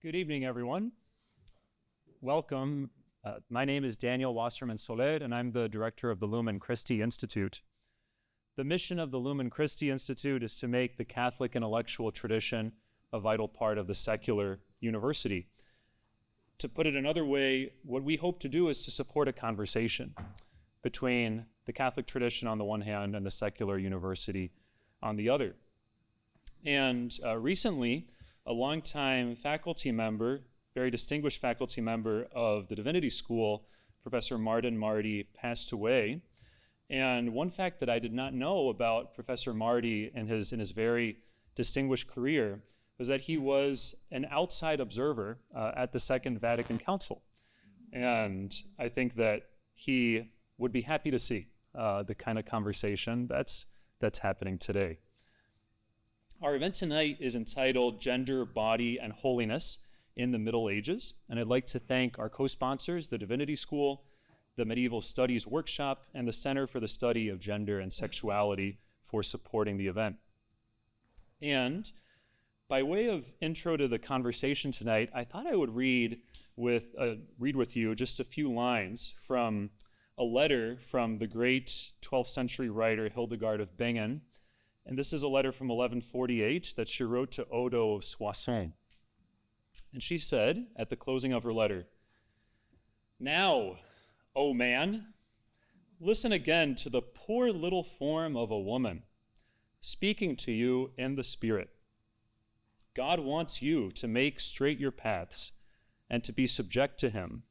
Good evening, everyone. Welcome. My name is Daniel Wasserman Soler, and I'm the director of the Lumen Christi Institute. The mission of the Lumen Christi Institute is to make the Catholic intellectual tradition a vital part of the secular university. To put it another way, what we hope to do is to support a conversation between the Catholic tradition on the one hand and the secular university on the other. And recently, a longtime faculty member, very distinguished faculty member of the Divinity School, Professor Martin Marty, passed away. And one fact that I did not know about Professor Marty in his very distinguished career was that he was an outside observer at the Second Vatican Council. And I think that he would be happy to see the kind of conversation that's happening today. Our event tonight is entitled Gender, Body, and Holiness in the Middle Ages, and I'd like to thank our co-sponsors, the Divinity School, the Medieval Studies Workshop, and the Center for the Study of Gender and Sexuality for supporting the event. And by way of intro to the conversation tonight, I thought I would read with you just a few lines from a letter from the great 12th century writer Hildegard of Bingen. And this is a letter from 1148 that she wrote to Odo of Soissons. And she said, at the closing of her letter, "Now, O man, listen again to the poor little form of a woman, speaking to you in the Spirit. God wants you to make straight your paths and to be subject to him,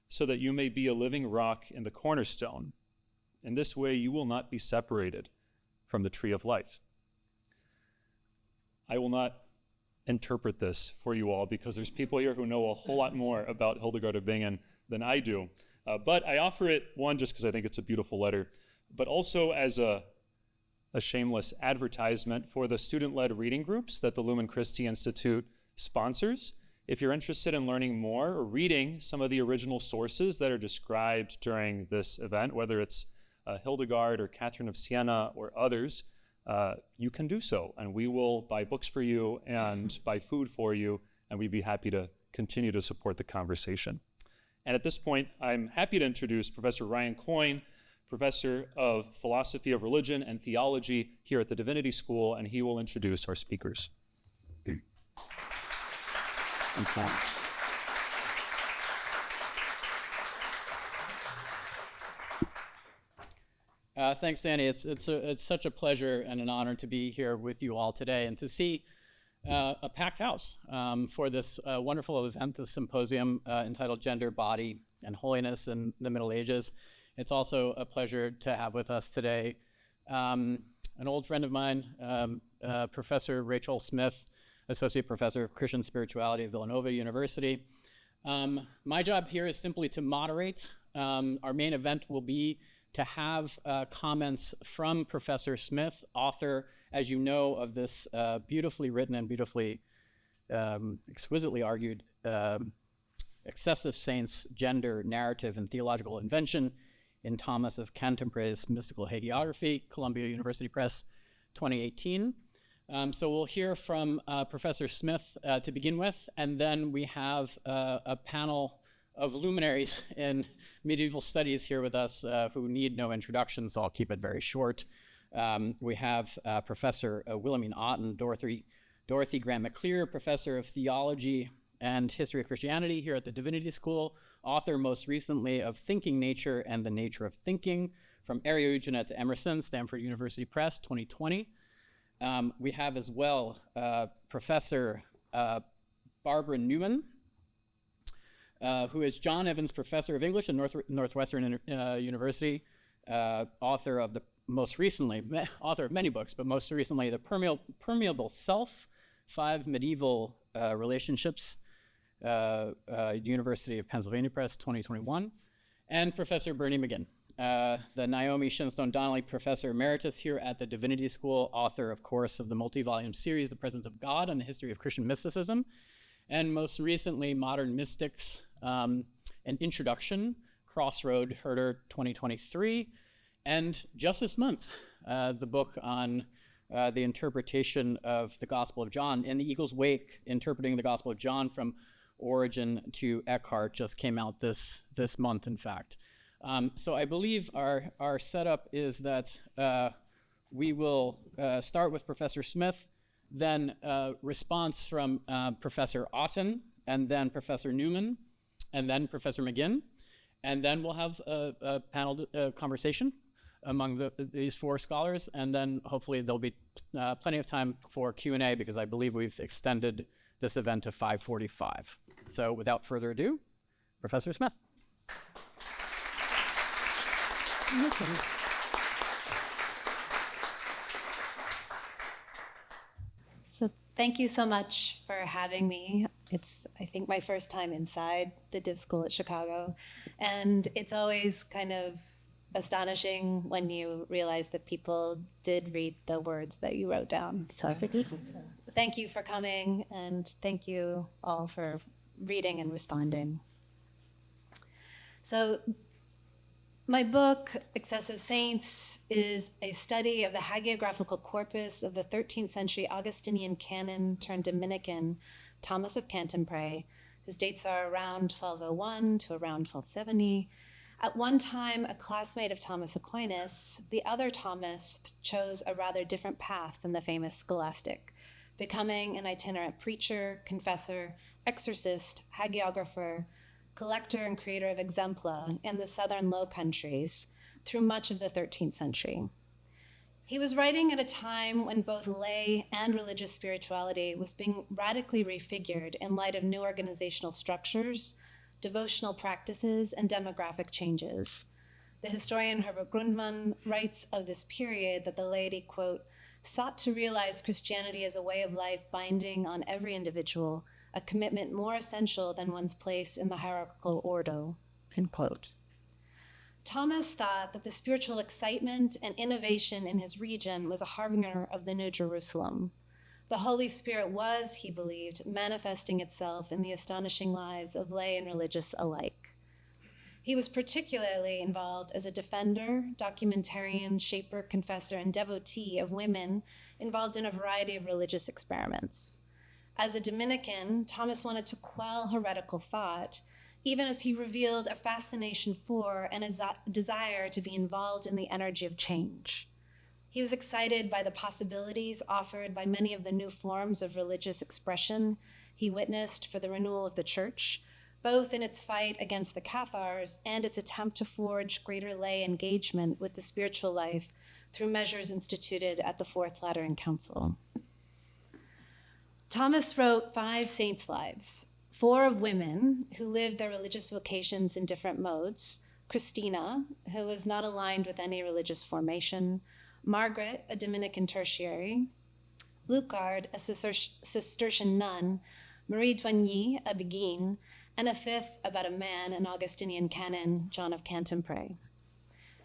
so that you may be a living rock in the cornerstone. In this way you will not be separated from the tree of life." I will not interpret this for you all because there's people here who know a whole lot more about Hildegard of Bingen than I do. But I offer it, one, just because I think it's a beautiful letter, but also as a shameless advertisement for the student-led reading groups that the Lumen Christi Institute sponsors. If you're interested in learning more or reading some of the original sources that are described during this event, whether it's Hildegard or Catherine of Siena or others, you can do so. And we will buy books for you and buy food for you, and we'd be happy to continue to support the conversation. And at this point, I'm happy to introduce Professor Ryan Coyne, Professor of Philosophy of Religion and Theology here at the Divinity School, and he will introduce our speakers. Thanks, Danny. It's such a pleasure and an honor to be here with you all today and to see a packed house for this wonderful event, this symposium entitled Gender, Body, and Holiness in the Middle Ages. It's also a pleasure to have with us today an old friend of mine, Professor Rachel Smith, Associate Professor of Christian Spirituality at Villanova University. My job here is simply to moderate. Our main event will be to have comments from Professor Smith, author, as you know, of this beautifully written and beautifully, exquisitely argued Excessive Saints, Gender, Narrative, and Theological Invention in Thomas of Cantimpré's Mystical Hagiography, Columbia University Press, 2018. So we'll hear from Professor Smith to begin with, and then we have a panel of luminaries in medieval studies here with us who need no introduction, so I'll keep it very short. We have Professor Willemien Otten, Dorothy Grant-McClear, Professor of Theology and History of Christianity here at the Divinity School, author most recently of Thinking Nature and the Nature of Thinking, From Eriugena to Emerson, Stanford University Press, 2020. We have as well Professor Barbara Newman, who is John Evans Professor of English at Northwestern University, author of author of many books, but most recently The Permeable Self, 5 Medieval Relationships, University of Pennsylvania Press, 2021, and Professor Bernie McGinn, the Naomi Shinstone Donnelly Professor Emeritus here at the Divinity School, author, of course, of the multi-volume series, The Presence of God and the History of Christian Mysticism, and most recently, Modern Mystics, an Introduction, Crossroad Herder 2023, and just this month, the book on the interpretation of the Gospel of John. In the Eagle's Wake, interpreting the Gospel of John from Origen to Eckhart just came out this month, in fact. So I believe our setup is that we will start with Professor Smith, then response from Professor Otten, and then Professor Newman, and then Professor McGinn, and then we'll have a panel conversation among these four scholars, and then hopefully there'll be plenty of time for Q&A, because I believe we've extended this event to 5:45. So without further ado, Professor Smith. So thank you so much for having me. It's, I think, my first time inside the Div School at Chicago. And it's always kind of astonishing when you realize that people did read the words that you wrote down. So thank you for coming, and thank you all for reading and responding. So my book, Excessive Saints, is a study of the hagiographical corpus of the 13th century Augustinian canon turned Dominican, Thomas of Cantimpré, whose dates are around 1201 to around 1270. At one time, a classmate of Thomas Aquinas, the other Thomas chose a rather different path than the famous scholastic, becoming an itinerant preacher, confessor, exorcist, hagiographer, collector and creator of exempla in the southern Low Countries through much of the 13th century. He was writing at a time when both lay and religious spirituality was being radically refigured in light of new organizational structures, devotional practices, and demographic changes. The historian Herbert Grundmann writes of this period that the laity, quote, sought to realize Christianity as a way of life binding on every individual, a commitment more essential than one's place in the hierarchical ordo, end quote. Thomas thought that the spiritual excitement and innovation in his region was a harbinger of the New Jerusalem. The Holy Spirit was, he believed, manifesting itself in the astonishing lives of lay and religious alike. He was particularly involved as a defender, documentarian, shaper, confessor, and devotee of women involved in a variety of religious experiments. As a Dominican, Thomas wanted to quell heretical thought, even as he revealed a fascination for and a desire to be involved in the energy of change. He was excited by the possibilities offered by many of the new forms of religious expression he witnessed for the renewal of the church, both in its fight against the Cathars and its attempt to forge greater lay engagement with the spiritual life through measures instituted at the Fourth Lateran Council. Thomas wrote 5 saints' lives, 4 of women who lived their religious vocations in different modes: Christina, who was not aligned with any religious formation; Margaret, a Dominican tertiary; Lucard, a Cistercian nun; Marie Doigny, a Beguine; and a 5th about a man, an Augustinian canon, John of Cantimpré.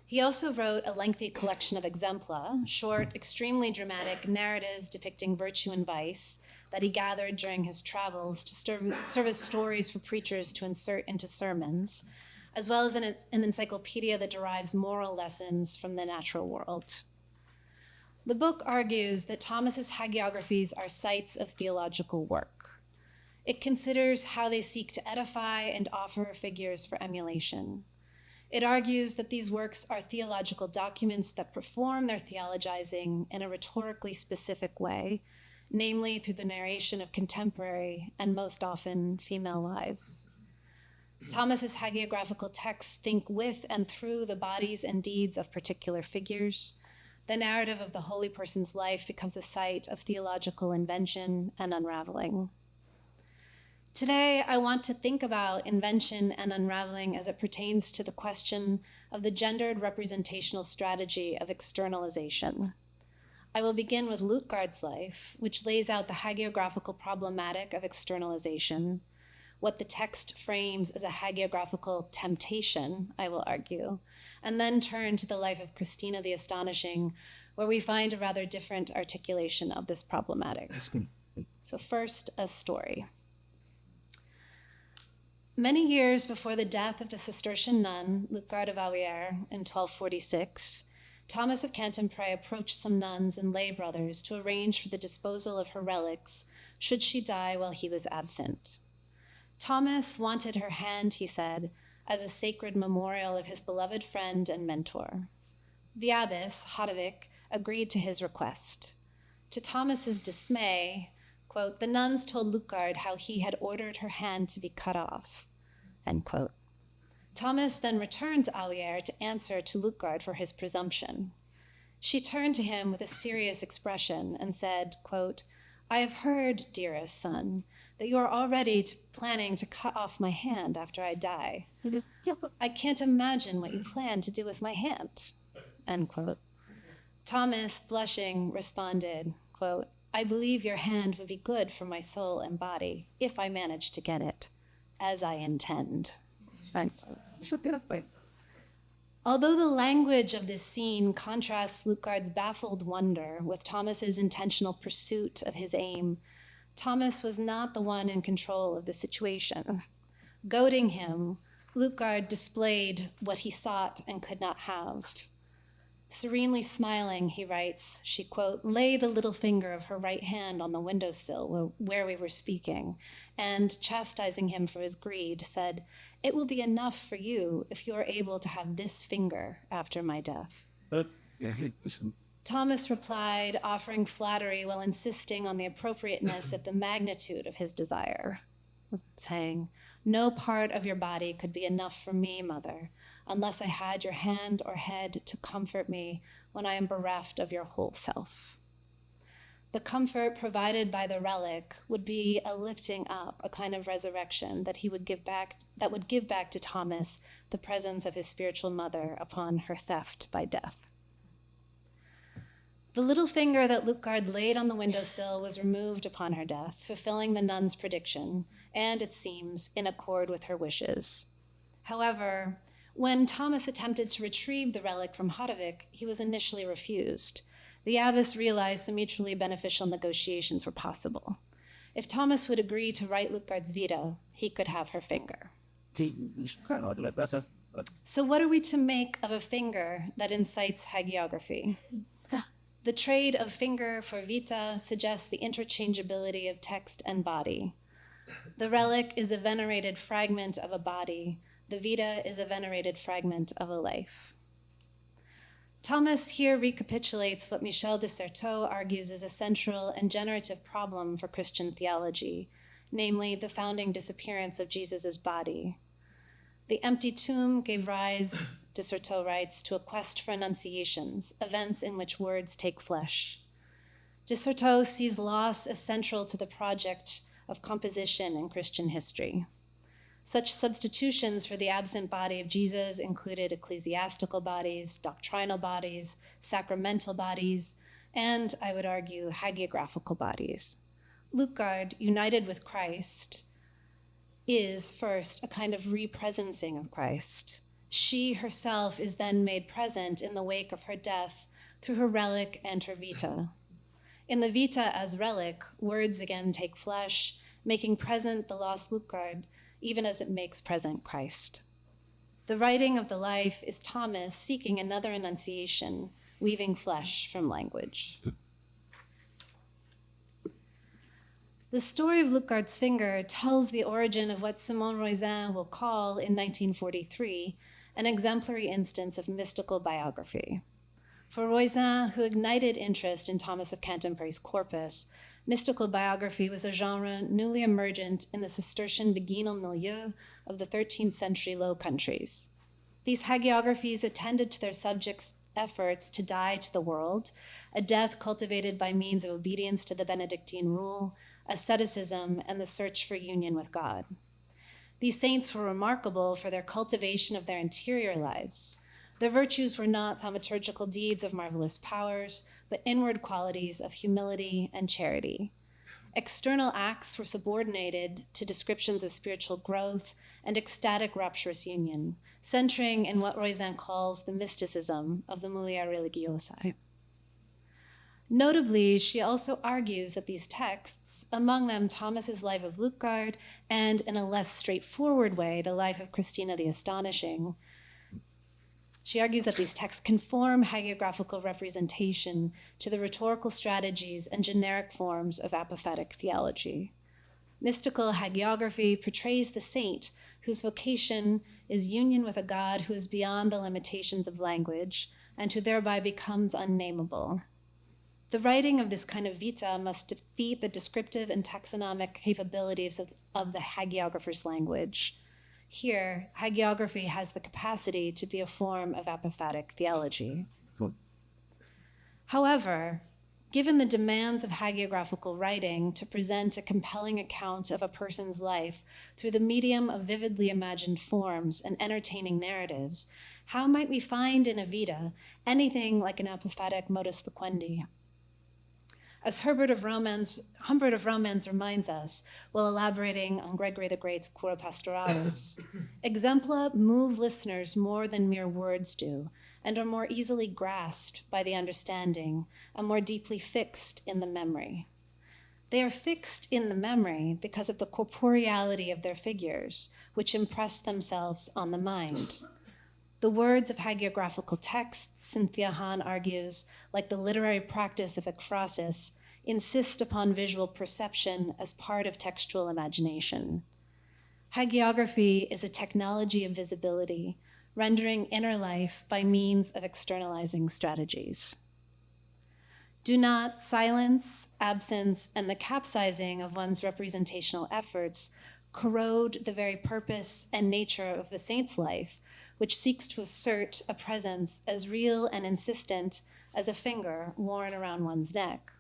He also wrote a lengthy collection of exempla, short, extremely dramatic narratives depicting virtue and vice that he gathered during his travels to serve as stories for preachers to insert into sermons, as well as an encyclopedia that derives moral lessons from the natural world. The book argues that Thomas's hagiographies are sites of theological work. It considers how they seek to edify and offer figures for emulation. It argues that these works are theological documents that perform their theologizing in a rhetorically specific way, namely through the narration of contemporary and most often female lives. Thomas's hagiographical texts think with and through the bodies and deeds of particular figures. The narrative of the holy person's life becomes a site of theological invention and unraveling. Today, I want to think about invention and unraveling as it pertains to the question of the gendered representational strategy of externalization. I will begin with Lucard's life, which lays out the hagiographical problematic of externalization, what the text frames as a hagiographical temptation, I will argue, and then turn to the life of Christina the Astonishing, where we find a rather different articulation of this problematic. So first, a story. Many years before the death of the Cistercian nun, Lucard of Auxerre, in 1246, Thomas of Cantimpré approached some nuns and lay brothers to arrange for the disposal of her relics should she die while he was absent. Thomas wanted her hand, he said, as a sacred memorial of his beloved friend and mentor. The abbess, Hadevik, agreed to his request. To Thomas's dismay, quote, the nuns told Lutgard how he had ordered her hand to be cut off, end quote. Thomas then returned to Allier to answer to Lutgard for his presumption. She turned to him with a serious expression and said, quote, I have heard, dearest son, that you are already planning to cut off my hand after I die. I can't imagine what you plan to do with my hand, end quote. Thomas, blushing, responded, quote, I believe your hand would be good for my soul and body if I manage to get it, as I intend. Although the language of this scene contrasts Lutgard's baffled wonder with Thomas's intentional pursuit of his aim, Thomas was not the one in control of the situation. Goading him, Lutgard displayed what he sought and could not have. Serenely smiling, he writes, she, quote, lay the little finger of her right hand on the windowsill where we were speaking, and, chastising him for his greed, said, it will be enough for you if you are able to have this finger after my death. Thomas replied, offering flattery while insisting on the appropriateness of the magnitude of his desire, saying, no part of your body could be enough for me, mother, unless I had your hand or head to comfort me when I am bereft of your whole self. The comfort provided by the relic would be a lifting up, a kind of resurrection that would give back to Thomas the presence of his spiritual mother upon her theft by death. The little finger that Lutgard laid on the windowsill was removed upon her death, fulfilling the nun's prediction, and, it seems, in accord with her wishes. However, when Thomas attempted to retrieve the relic from Hadevik, he was initially refused. The abbess realized some mutually beneficial negotiations were possible. If Thomas would agree to write Lutgard's vitae, he could have her finger. So what are we to make of a finger that incites hagiography? The trade of finger for vita suggests the interchangeability of text and body. The relic is a venerated fragment of a body. The vita is a venerated fragment of a life. Thomas here recapitulates what Michel de Certeau argues is a central and generative problem for Christian theology, namely the founding disappearance of Jesus' body. The empty tomb gave rise, de Certeau writes, to a quest for annunciations, events in which words take flesh. De Certeau sees loss as central to the project of composition in Christian history. Such substitutions for the absent body of Jesus included ecclesiastical bodies, doctrinal bodies, sacramental bodies, and, I would argue, hagiographical bodies. Lutgard, united with Christ, is first a kind of represencing of Christ. She herself is then made present in the wake of her death through her relic and her vita. In the vita as relic, words again take flesh, making present the lost Lutgard, even as it makes present Christ. The writing of the life is Thomas seeking another annunciation, weaving flesh from language. The story of Lutgard's finger tells the origin of what Simon Roisin will call, in 1943, an exemplary instance of mystical biography. For Roisin, who ignited interest in Thomas of Cantimpré's corpus, mystical biography was a genre newly emergent in the Cistercian beguinal milieu of the 13th century Low Countries. These hagiographies attended to their subjects' efforts to die to the world, a death cultivated by means of obedience to the Benedictine rule, asceticism, and the search for union with God. These saints were remarkable for their cultivation of their interior lives. Their virtues were not thaumaturgical deeds of marvelous powers, but inward qualities of humility and charity. External acts were subordinated to descriptions of spiritual growth and ecstatic rapturous union, centering in what Roisin calls the mysticism of the mulier religiosae. Notably, she also argues that these texts, among them Thomas's Life of Lutgard, and in a less straightforward way, the life of Christina the Astonishing, She argues that these texts conform hagiographical representation to the rhetorical strategies and generic forms of apophatic theology. Mystical hagiography portrays the saint whose vocation is union with a God who is beyond the limitations of language and who thereby becomes unnameable. The writing of this kind of vita must defeat the descriptive and taxonomic capabilities of the hagiographer's language. Here, hagiography has the capacity to be a form of apophatic theology. However, given the demands of hagiographical writing to present a compelling account of a person's life through the medium of vividly imagined forms and entertaining narratives, how might we find in a vita anything like an apophatic modus loquendi? As Humbert of Romans reminds us, while elaborating on Gregory the Great's Cura Pastoralis, exempla move listeners more than mere words do, and are more easily grasped by the understanding, and more deeply fixed in the memory. They are fixed in the memory because of the corporeality of their figures, which impress themselves on the mind. The words of hagiographical texts, Cynthia Hahn argues, like the literary practice of ekphrasis, insist upon visual perception as part of textual imagination. Hagiography is a technology of visibility, rendering inner life by means of externalizing strategies. Do not silence, absence, and the capsizing of one's representational efforts corrode the very purpose and nature of the saint's life, which seeks to assert a presence as real and insistent as a finger worn around one's neck.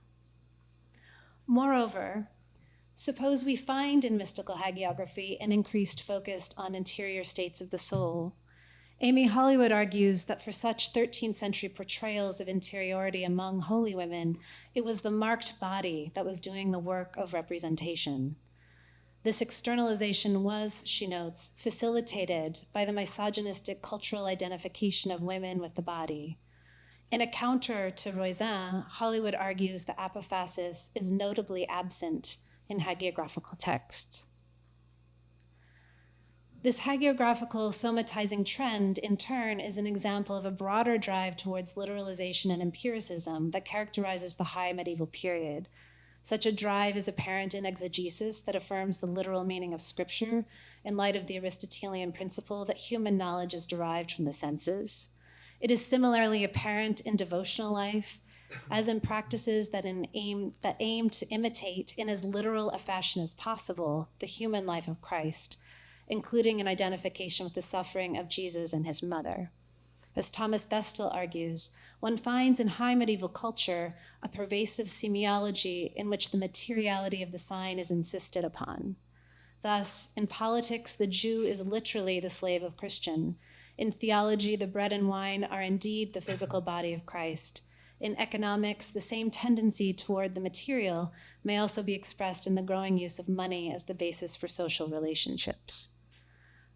Moreover, suppose we find in mystical hagiography an increased focus on interior states of the soul. Amy Hollywood argues that for such 13th century portrayals of interiority among holy women, it was the marked body that was doing the work of representation. This externalization was, she notes, facilitated by the misogynistic cultural identification of women with the body. In a counter to Roisin, Hollywood argues the apophasis is notably absent in hagiographical texts. This hagiographical somatizing trend, in turn, is an example of a broader drive towards literalization and empiricism that characterizes the high medieval period. Such a drive is apparent in exegesis that affirms the literal meaning of Scripture in light of the Aristotelian principle that human knowledge is derived from the senses. It is similarly apparent in devotional life, as in practices that aim to imitate in as literal a fashion as possible the human life of Christ, including an identification with the suffering of Jesus and his mother. As Thomas Bestel argues, one finds in high medieval culture a pervasive semiology in which the materiality of the sign is insisted upon. Thus, in politics, the Jew is literally the slave of Christian. In theology, the bread and wine are indeed the physical body of Christ. In economics, the same tendency toward the material may also be expressed in the growing use of money as the basis for social relationships.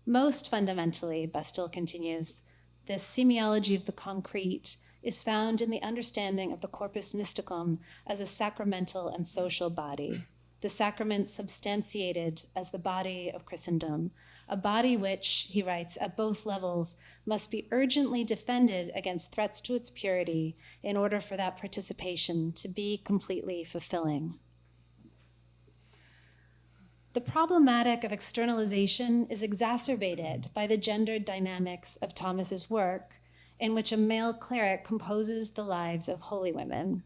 Most fundamentally, Bestel continues, this semiology of the concrete is found in the understanding of the corpus mysticum as a sacramental and social body, the sacrament substantiated as the body of Christendom, a body which, he writes, at both levels must be urgently defended against threats to its purity in order for that participation to be completely fulfilling. The problematic of externalization is exacerbated by the gendered dynamics of Thomas's work, in which a male cleric composes the lives of holy women.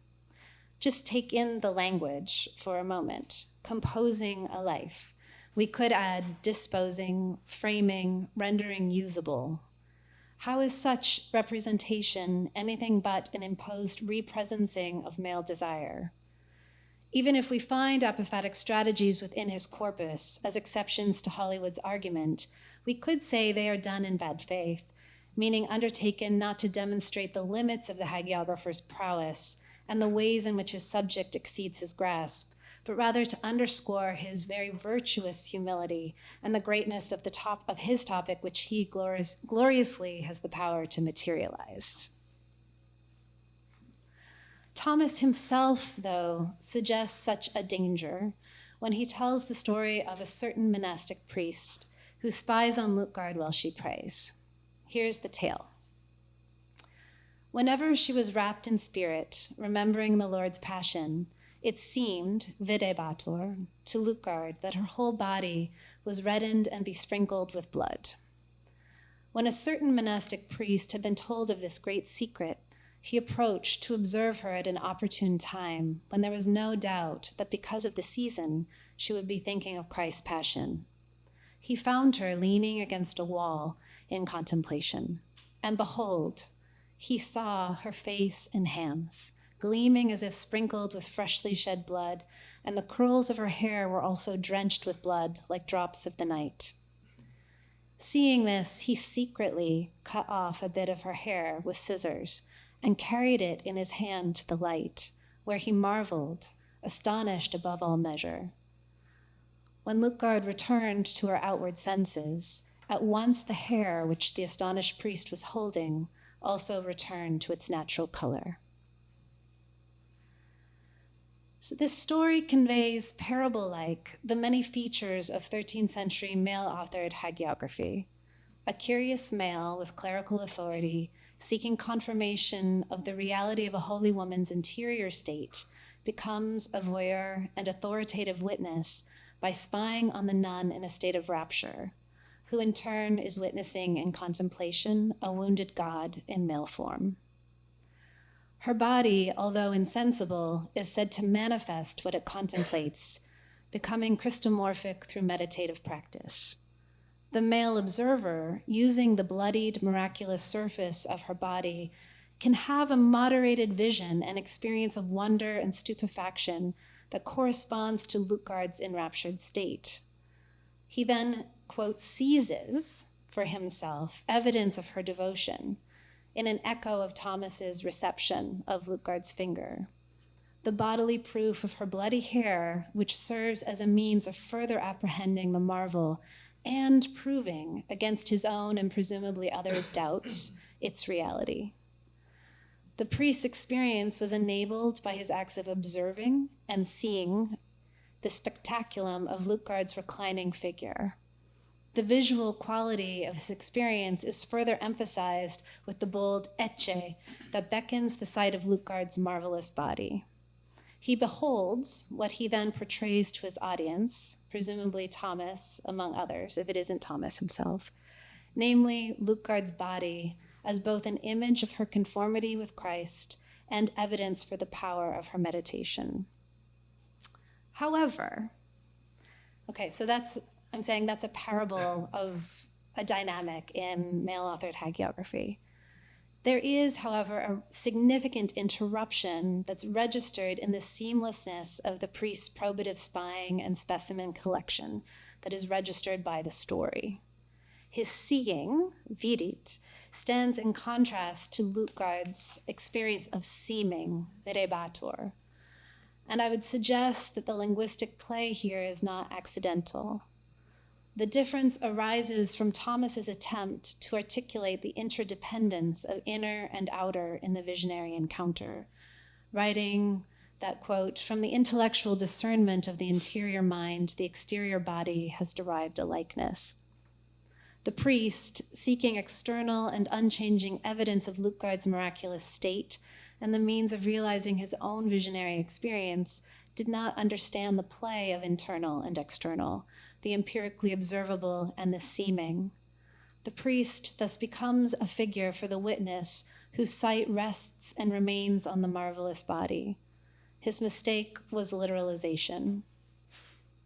Just take in the language for a moment, composing a life. We could add disposing, framing, rendering usable. How is such representation anything but an imposed represencing of male desire? Even if we find apophatic strategies within his corpus as exceptions to Hollywood's argument, we could say they are done in bad faith, meaning undertaken not to demonstrate the limits of the hagiographer's prowess and the ways in which his subject exceeds his grasp, but rather to underscore his very virtuous humility and the greatness of his topic, which he gloriously has the power to materialize. Thomas himself, though, suggests such a danger when he tells the story of a certain monastic priest who spies on Lutgard while she prays. Here's the tale. Whenever she was wrapped in spirit, remembering the Lord's passion, it seemed, videbatur, to Lutgard that her whole body was reddened and besprinkled with blood. When a certain monastic priest had been told of this great secret, he approached to observe her at an opportune time, when there was no doubt that because of the season, she would be thinking of Christ's passion. He found her leaning against a wall in contemplation, and behold, he saw her face and hands, gleaming as if sprinkled with freshly shed blood, and the curls of her hair were also drenched with blood like drops of the night. Seeing this, he secretly cut off a bit of her hair with scissors and carried it in his hand to the light, where he marveled, astonished above all measure. When Lutgard returned to her outward senses, at once the hair which the astonished priest was holding also returned to its natural color. So this story conveys, parable-like, the many features of 13th century male-authored hagiography. A curious male with clerical authority seeking confirmation of the reality of a holy woman's interior state becomes a voyeur and authoritative witness by spying on the nun in a state of rapture, who in turn is witnessing in contemplation a wounded God in male form. Her body, although insensible, is said to manifest what it contemplates, becoming Christomorphic through meditative practice. The male observer, using the bloodied, miraculous surface of her body, can have a moderated vision and experience of wonder and stupefaction that corresponds to Lutgard's enraptured state. He then, quote, seizes for himself evidence of her devotion in an echo of Thomas's reception of Lutgard's finger, the bodily proof of her bloody hair, which serves as a means of further apprehending the marvel and proving, against his own and presumably others' doubts, its reality. The priest's experience was enabled by his acts of observing and seeing the spectaculum of Lutgard's reclining figure. The visual quality of his experience is further emphasized with the bold ecce that beckons the sight of Lutgard's marvelous body. He beholds what he then portrays to his audience, presumably Thomas, among others, if it isn't Thomas himself, namely Lutgard's body as both an image of her conformity with Christ and evidence for the power of her meditation. However, okay, so I'm saying that's a parable of a dynamic in male-authored hagiography. There is, however, a significant interruption that's registered in the seamlessness of the priest's probative spying and specimen collection that is registered by the story. His seeing, vidit, stands in contrast to Lutgard's experience of seeming, videbatur. And I would suggest that the linguistic play here is not accidental. The difference arises from Thomas's attempt to articulate the interdependence of inner and outer in the visionary encounter, writing that, quote, from the intellectual discernment of the interior mind, the exterior body has derived a likeness. The priest, seeking external and unchanging evidence of Lutgard's miraculous state and the means of realizing his own visionary experience, did not understand the play of internal and external, the empirically observable and the seeming. The priest thus becomes a figure for the witness whose sight rests and remains on the marvelous body. His mistake was literalization.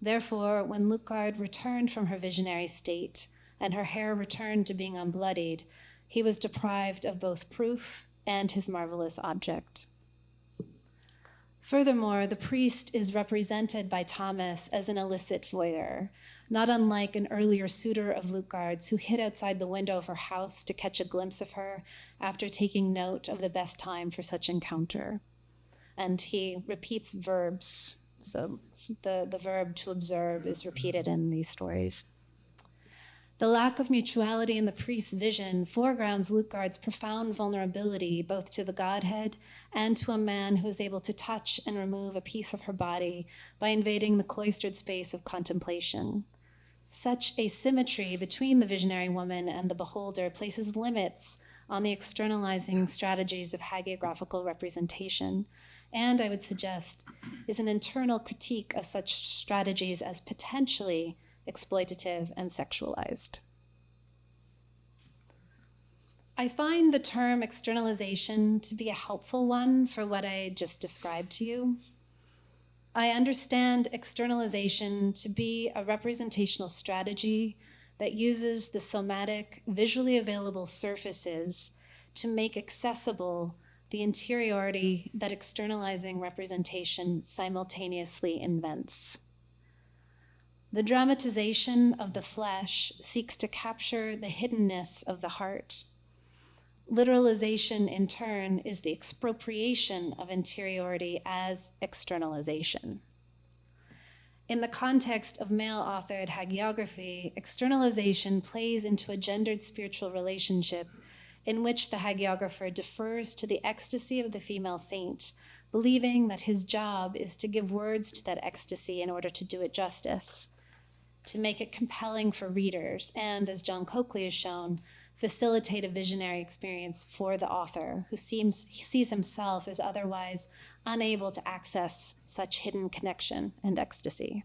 Therefore, when Lutgard returned from her visionary state and her hair returned to being unbloodied, he was deprived of both proof and his marvelous object. Furthermore, the priest is represented by Thomas as an illicit voyeur, not unlike an earlier suitor of Lutgard's who hid outside the window of her house to catch a glimpse of her after taking note of the best time for such encounter. And he repeats verbs, so the verb to observe is repeated in these stories. The lack of mutuality in the priest's vision foregrounds Lutgard's profound vulnerability both to the Godhead and to a man who is able to touch and remove a piece of her body by invading the cloistered space of contemplation. Such asymmetry between the visionary woman and the beholder places limits on the externalizing strategies of hagiographical representation, and I would suggest is an internal critique of such strategies as potentially exploitative and sexualized. I find the term externalization to be a helpful one for what I just described to you. I understand externalization to be a representational strategy that uses the somatic, visually available surfaces to make accessible the interiority that externalizing representation simultaneously invents. The dramatization of the flesh seeks to capture the hiddenness of the heart. Literalization, in turn, is the expropriation of interiority as externalization. In the context of male-authored hagiography, externalization plays into a gendered spiritual relationship in which the hagiographer defers to the ecstasy of the female saint, believing that his job is to give words to that ecstasy in order to do it justice, to make it compelling for readers, and, as John Coakley has shown, facilitate a visionary experience for the author, who sees himself as otherwise unable to access such hidden connection and ecstasy.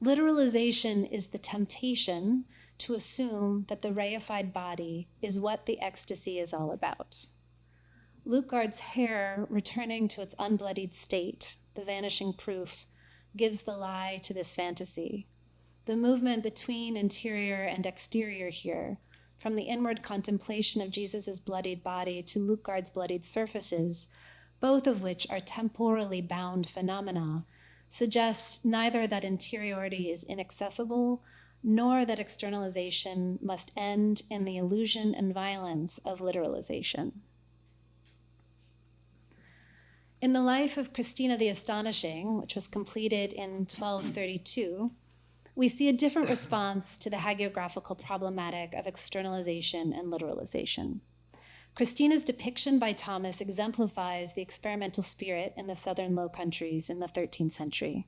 Literalization is the temptation to assume that the reified body is what the ecstasy is all about. Lutgard's hair returning to its unbloodied state, the vanishing proof, gives the lie to this fantasy. The movement between interior and exterior here, from the inward contemplation of Jesus' bloodied body to Lutgard's bloodied surfaces, both of which are temporally bound phenomena, suggests neither that interiority is inaccessible, nor that externalization must end in the illusion and violence of literalization. In the life of Christina the Astonishing, which was completed in 1232, we see a different response to the hagiographical problematic of externalization and literalization. Christina's depiction by Thomas exemplifies the experimental spirit in the southern Low Countries in the 13th century.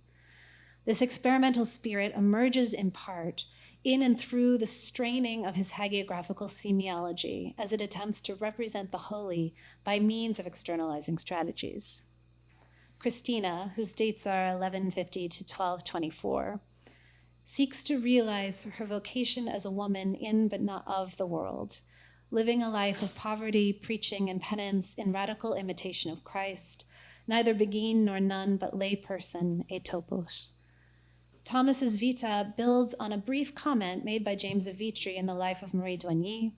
This experimental spirit emerges in part in and through the straining of his hagiographical semiology as it attempts to represent the holy by means of externalizing strategies. Christina, whose dates are 1150 to 1224, seeks to realize her vocation as a woman in but not of the world, living a life of poverty, preaching, and penance in radical imitation of Christ, neither beguine nor nun, but lay person, e topos. Thomas's Vita builds on a brief comment made by James of Vitry in the life of Marie Doigny.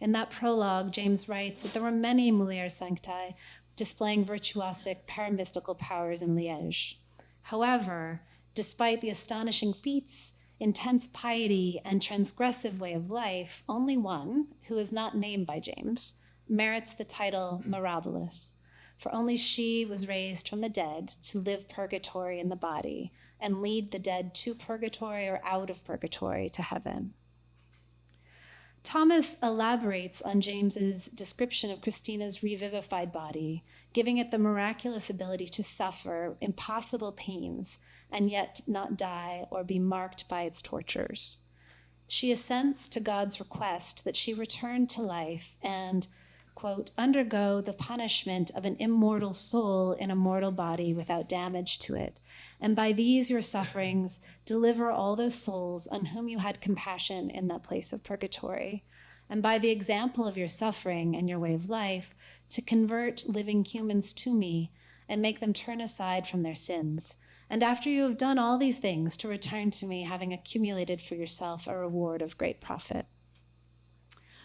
In that prologue, James writes that there were many mulieres sanctae displaying virtuosic paramystical powers in Liège. However, despite the astonishing feats, intense piety, and transgressive way of life, only one, who is not named by James, merits the title mirabilis, for only she was raised from the dead to live purgatory in the body and lead the dead to purgatory or out of purgatory to heaven. Thomas elaborates on James's description of Christina's revivified body, giving it the miraculous ability to suffer impossible pains and yet not die or be marked by its tortures. She assents to God's request that she return to life and, quote, undergo the punishment of an immortal soul in a mortal body without damage to it, and by these your sufferings deliver all those souls on whom you had compassion in that place of purgatory, and by the example of your suffering and your way of life, to convert living humans to me and make them turn aside from their sins, and after you have done all these things, to return to me, having accumulated for yourself a reward of great profit.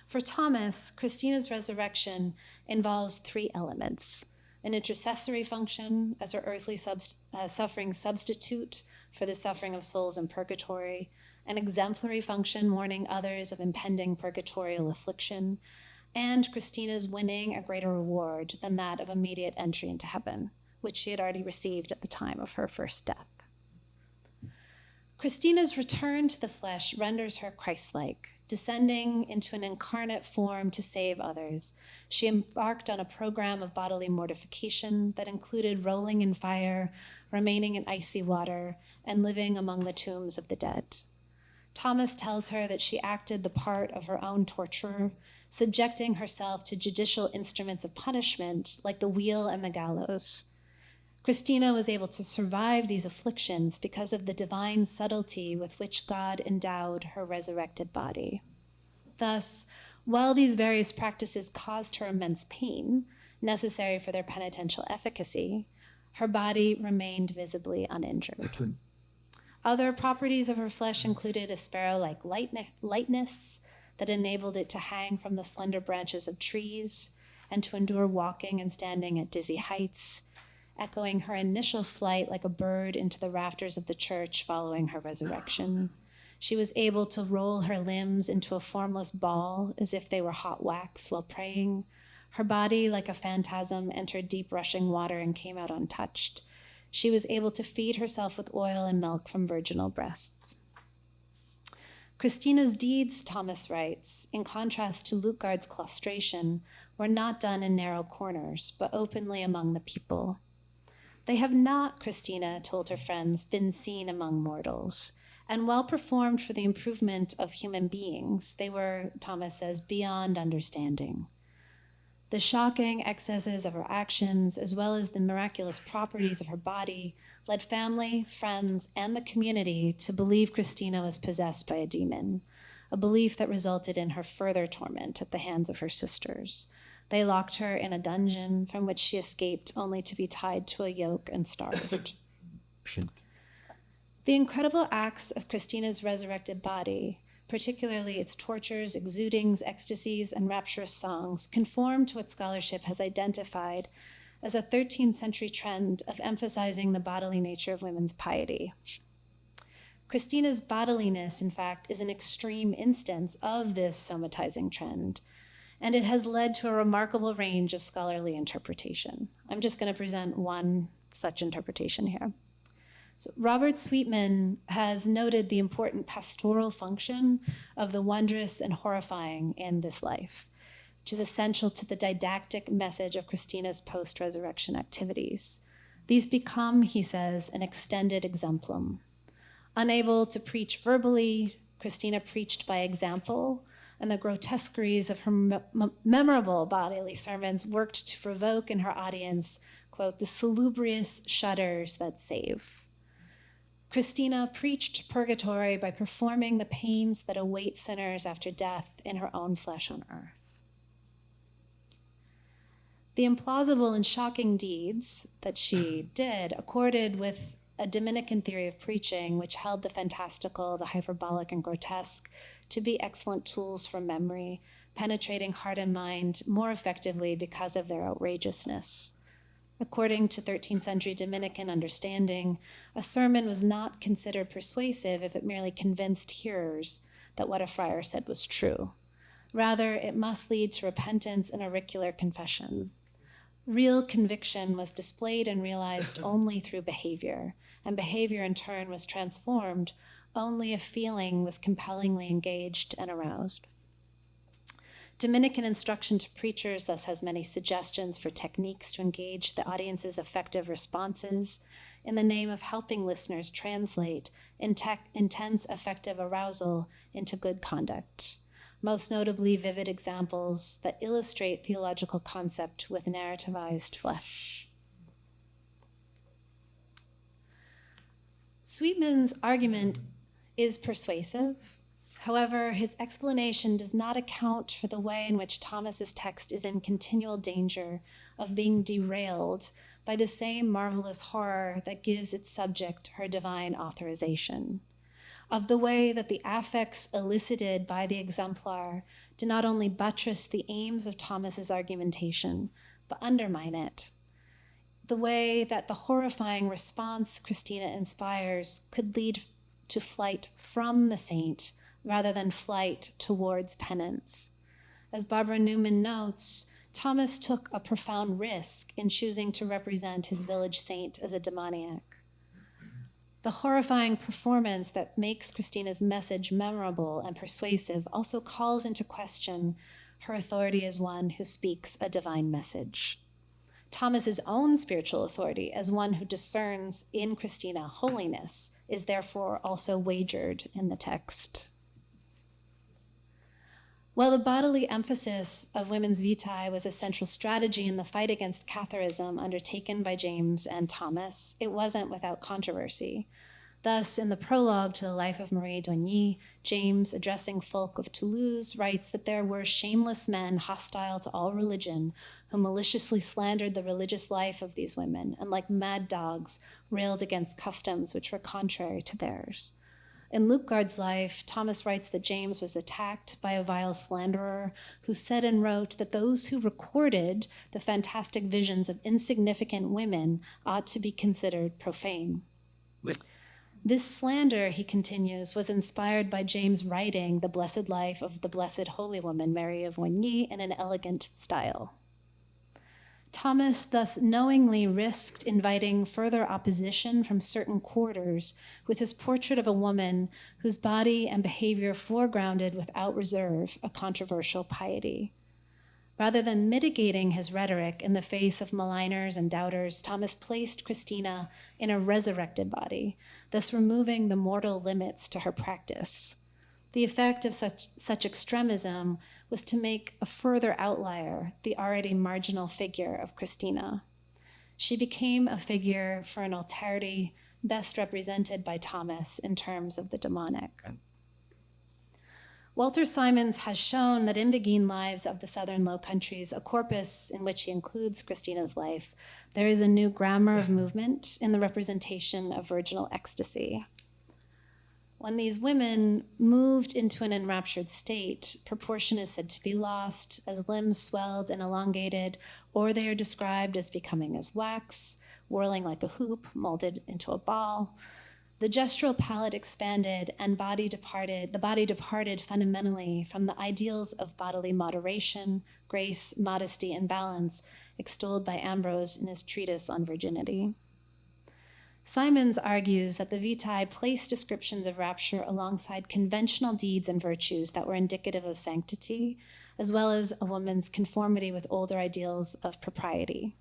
For Thomas, Christina's resurrection involves three elements: an intercessory function as her earthly suffering substitute for the suffering of souls in purgatory, an exemplary function warning others of impending purgatorial affliction, and Christina's winning a greater reward than that of immediate entry into heaven, which she had already received at the time of her first death. Christina's return to the flesh renders her Christ-like. Descending into an incarnate form to save others, she embarked on a program of bodily mortification that included rolling in fire, remaining in icy water, and living among the tombs of the dead. Thomas tells her that she acted the part of her own torturer, subjecting herself to judicial instruments of punishment like the wheel and the gallows. Christina was able to survive these afflictions because of the divine subtlety with which God endowed her resurrected body. Thus, while these various practices caused her immense pain, necessary for their penitential efficacy, her body remained visibly uninjured. Other properties of her flesh included a sparrow-like lightness that enabled it to hang from the slender branches of trees and to endure walking and standing at dizzy heights, echoing her initial flight like a bird into the rafters of the church following her resurrection. She was able to roll her limbs into a formless ball as if they were hot wax while praying. Her body, like a phantasm, entered deep rushing water and came out untouched. She was able to feed herself with oil and milk from virginal breasts. Christina's deeds, Thomas writes, in contrast to Lutgard's claustration, were not done in narrow corners, but openly among the people. They have not, Christina told her friends, been seen among mortals, and well performed for the improvement of human beings. They were, Thomas says, beyond understanding. The shocking excesses of her actions, as well as the miraculous properties of her body, led family, friends, and the community to believe Christina was possessed by a demon, a belief that resulted in her further torment at the hands of her sisters. They locked her in a dungeon from which she escaped only to be tied to a yoke and starved. The incredible acts of Christina's resurrected body, particularly its tortures, exudings, ecstasies, and rapturous songs, conform to what scholarship has identified as a 13th century trend of emphasizing the bodily nature of women's piety. Christina's bodiliness, in fact, is an extreme instance of this somatizing trend, and it has led to a remarkable range of scholarly interpretation. I'm just going to present one such interpretation here. So Robert Sweetman has noted the important pastoral function of the wondrous and horrifying in this life, which is essential to the didactic message of Christina's post-resurrection activities. These become, he says, an extended exemplum. Unable to preach verbally, Christina preached by example, and the grotesqueries of her memorable bodily sermons worked to provoke in her audience, quote, the salubrious shudders that save. Christina preached purgatory by performing the pains that await sinners after death in her own flesh on earth. The implausible and shocking deeds that she did accorded with a Dominican theory of preaching, which held the fantastical, the hyperbolic, and grotesque to be excellent tools for memory, penetrating heart and mind more effectively because of their outrageousness. According to 13th century Dominican understanding, a sermon was not considered persuasive if it merely convinced hearers that what a friar said was true. Rather, it must lead to repentance and auricular confession. Real conviction was displayed and realized only through behavior, and behavior in turn was transformed only if feeling was compellingly engaged and aroused. Dominican instruction to preachers thus has many suggestions for techniques to engage the audience's effective responses in the name of helping listeners translate intense affective arousal into good conduct. Most notably, vivid examples that illustrate theological concept with narrativized flesh. Sweetman's argument is persuasive. However, his explanation does not account for the way in which Thomas's text is in continual danger of being derailed by the same marvelous horror that gives its subject her divine authorization, of the way that the affects elicited by the exemplar do not only buttress the aims of Thomas's argumentation, but undermine it, the way that the horrifying response Christina inspires could lead to flight from the saint rather than flight towards penance. As Barbara Newman notes, Thomas took a profound risk in choosing to represent his village saint as a demoniac. The horrifying performance that makes Christina's message memorable and persuasive also calls into question her authority as one who speaks a divine message. Thomas's own spiritual authority as one who discerns in Christina holiness is therefore also wagered in the text. While the bodily emphasis of women's vitae was a central strategy in the fight against Catharism undertaken by James and Thomas, it wasn't without controversy. Thus, in the prologue to the life of Marie d'Oigny, James, addressing folk of Toulouse, writes that there were shameless men hostile to all religion who maliciously slandered the religious life of these women and, like mad dogs, railed against customs which were contrary to theirs. In Lutgard's life, Thomas writes that James was attacked by a vile slanderer who said and wrote that those who recorded the fantastic visions of insignificant women ought to be considered profane. This slander, he continues, was inspired by James writing the blessed life of the blessed holy woman, Mary of Oigny, in an elegant style. Thomas thus knowingly risked inviting further opposition from certain quarters with his portrait of a woman whose body and behavior foregrounded without reserve a controversial piety. Rather than mitigating his rhetoric in the face of maligners and doubters, Thomas placed Christina in a resurrected body, thus removing the mortal limits to her practice. The effect of such extremism was to make a further outlier the already marginal figure of Christina. She became a figure for an alterity best represented by Thomas in terms of the demonic. Walter Simons has shown that in McGinn Lives of the Southern Low Countries, a corpus in which he includes Christina's life, there is a new grammar of movement in the representation of virginal ecstasy. When these women moved into an enraptured state, proportion is said to be lost as limbs swelled and elongated, or they are described as becoming as wax, whirling like a hoop, molded into a ball. The gestural palette expanded and the body departed fundamentally from the ideals of bodily moderation, grace, modesty, and balance extolled by Ambrose in his treatise on virginity. Simons argues that the vitae placed descriptions of rapture alongside conventional deeds and virtues that were indicative of sanctity, as well as a woman's conformity with older ideals of propriety.